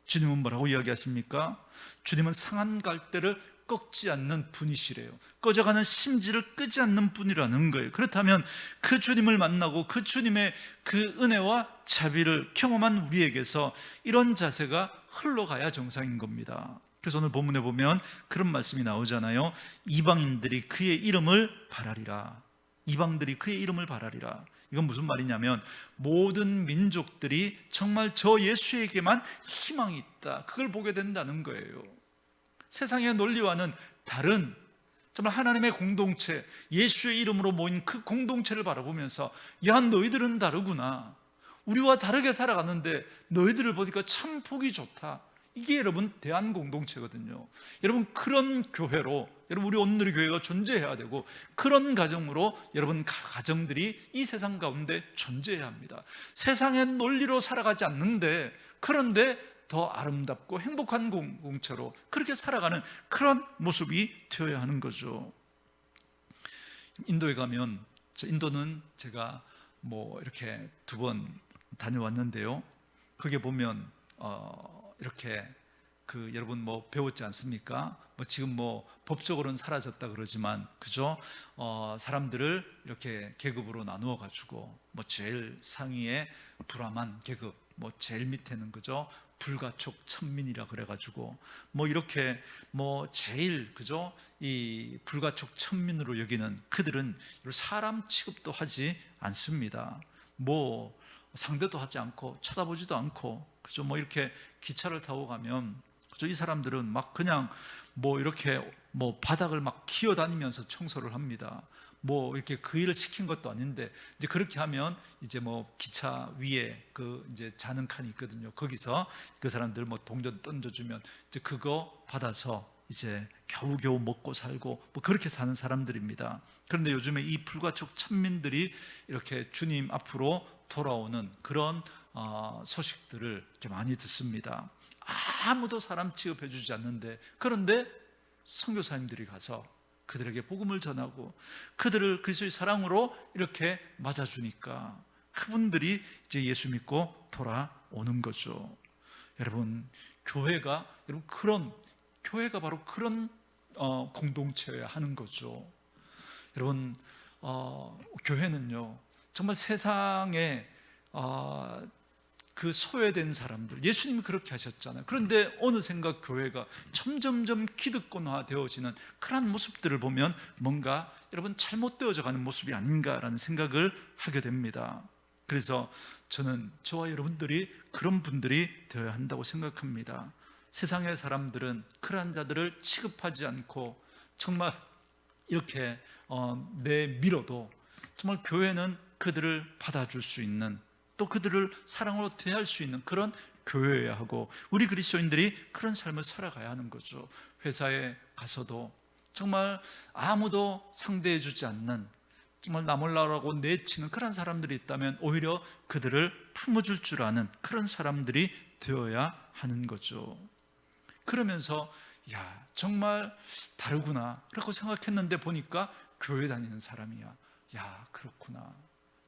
주님은 뭐라고 이야기하십니까? 주님은 상한 갈대를 꺾지 않는 분이시래요. 꺼져가는 심지를 끄지 않는 분이라는 거예요. 그렇다면 그 주님을 만나고 그 주님의 그 은혜와 자비를 경험한 우리에게서 이런 자세가 흘러가야 정상인 겁니다. 그래서 오늘 본문에 보면 그런 말씀이 나오잖아요. 이방인들이 그의 이름을 바라리라. 이방들이 그의 이름을 바라리라. 이건 무슨 말이냐면 모든 민족들이 정말 저 예수에게만 희망이 있다, 그걸 보게 된다는 거예요. 세상의 논리와는 다른 정말 하나님의 공동체, 예수의 이름으로 모인 그 공동체를 바라보면서 야 너희들은 다르구나, 우리와 다르게 살아가는데 너희들을 보니까 참 보기 좋다, 이게 여러분 대한 공동체거든요. 여러분 그런 교회로 여러분 우리 온누리 교회가 존재해야 되고, 그런 가정으로 여러분 가정들이 이 세상 가운데 존재해야 합니다. 세상의 논리로 살아가지 않는데, 그런데 더 아름답고 행복한 공동체로 그렇게 살아가는 그런 모습이 되어야 하는 거죠. 인도에 가면, 인도는 제가 뭐 이렇게 2번 다녀왔는데요, 거기에 보면 이렇게 여러분 뭐 배웠지 않습니까? 뭐 지금 뭐 법적으로는 사라졌다 그러지만, 그죠? 사람들을 이렇게 계급으로 나누어 가지고 뭐 제일 상위에 브라만 계급, 뭐 제일 밑에는, 그죠? 불가촉 천민이라 그래가지고 뭐 이렇게 뭐 제일, 그죠? 이 불가촉 천민으로 여기는 그들은 사람 취급도 하지 않습니다. 뭐 상대도 하지 않고 쳐다보지도 않고, 그죠? 뭐 이렇게 기차를 타고 가면, 그죠? 이 사람들은 막 그냥 뭐 이렇게 뭐 바닥을 막 기어다니면서 청소를 합니다. 뭐 이렇게 그 일을 시킨 것도 아닌데, 이제 그렇게 하면 이제 뭐 기차 위에 그 이제 자는 칸이 있거든요. 거기서 그 사람들 뭐 동전 던져주면 이제 그거 받아서 이제 겨우겨우 먹고 살고 뭐 그렇게 사는 사람들입니다. 그런데 요즘에 이 불가촉 천민들이 이렇게 주님 앞으로 돌아오는 그런 소식들을 이렇게 많이 듣습니다. 아무도 사람 취급해 주지 않는데, 그런데 선교사님들이 가서 그들에게 복음을 전하고 그들을 그리스도의 사랑으로 이렇게 맞아주니까 그분들이 이제 예수 믿고 돌아오는 거죠. 여러분 교회가 바로 그런 공동체여야 하는 거죠. 여러분 교회는요 정말 세상에 그 소외된 사람들, 예수님이 그렇게 하셨잖아요. 그런데 어느샌가 교회가 점점점 기득권화 되어지는 그런 모습들을 보면 뭔가 여러분 잘못되어져 가는 모습이 아닌가라는 생각을 하게 됩니다. 그래서 저는 저와 여러분들이 그런 분들이 되어야 한다고 생각합니다. 세상의 사람들은 그러한 자들을 취급하지 않고 정말 이렇게 내밀어도 정말 교회는 그들을 받아줄 수 있는, 또 그들을 사랑으로 대할 수 있는 그런 교회여야 하고, 우리 그리스도인들이 그런 삶을 살아가야 하는 거죠. 회사에 가서도 정말 아무도 상대해 주지 않는, 정말 나 몰라라고 내치는 그런 사람들이 있다면 오히려 그들을 품어줄 줄 아는 그런 사람들이 되어야 하는 거죠. 그러면서 야, 정말 다르구나 라고 생각했는데 보니까 교회 다니는 사람이야. 야, 그렇구나.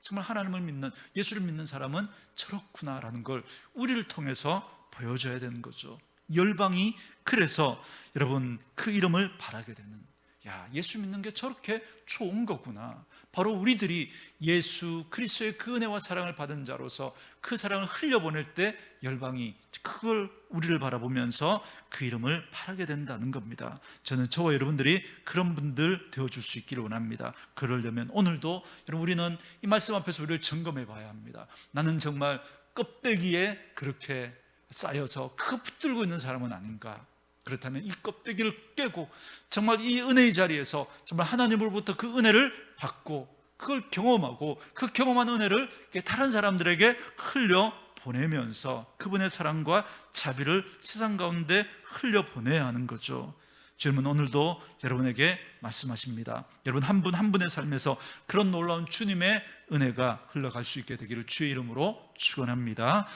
정말 하나님을 믿는, 예수를 믿는 사람은 저렇구나라는 걸 우리를 통해서 보여줘야 되는 거죠. 열방이 그래서 여러분 그 이름을 바라게 되는, 야, 예수 믿는 게 저렇게 좋은 거구나. 바로 우리들이 예수 그리스도의 그 은혜와 사랑을 받은 자로서 그 사랑을 흘려보낼 때 열방이 그걸 우리를 바라보면서 그 이름을 바라게 된다는 겁니다. 저는 저와 여러분들이 그런 분들 되어줄 수 있기를 원합니다. 그러려면 오늘도 여러분 우리는 이 말씀 앞에서 우리를 점검해 봐야 합니다. 나는 정말 껍데기에 그렇게 쌓여서 그거 붙들고 있는 사람은 아닌가? 그렇다면 이 껍데기를 깨고 정말 이 은혜의 자리에서 정말 하나님으로부터 그 은혜를 받고 그걸 경험하고 그 경험한 은혜를 다른 사람들에게 흘려보내면서 그분의 사랑과 자비를 세상 가운데 흘려보내야 하는 거죠. 주님은 오늘도 여러분에게 말씀하십니다. 여러분 한 분 한 분의 삶에서 그런 놀라운 주님의 은혜가 흘러갈 수 있게 되기를 주의 이름으로 축원합니다.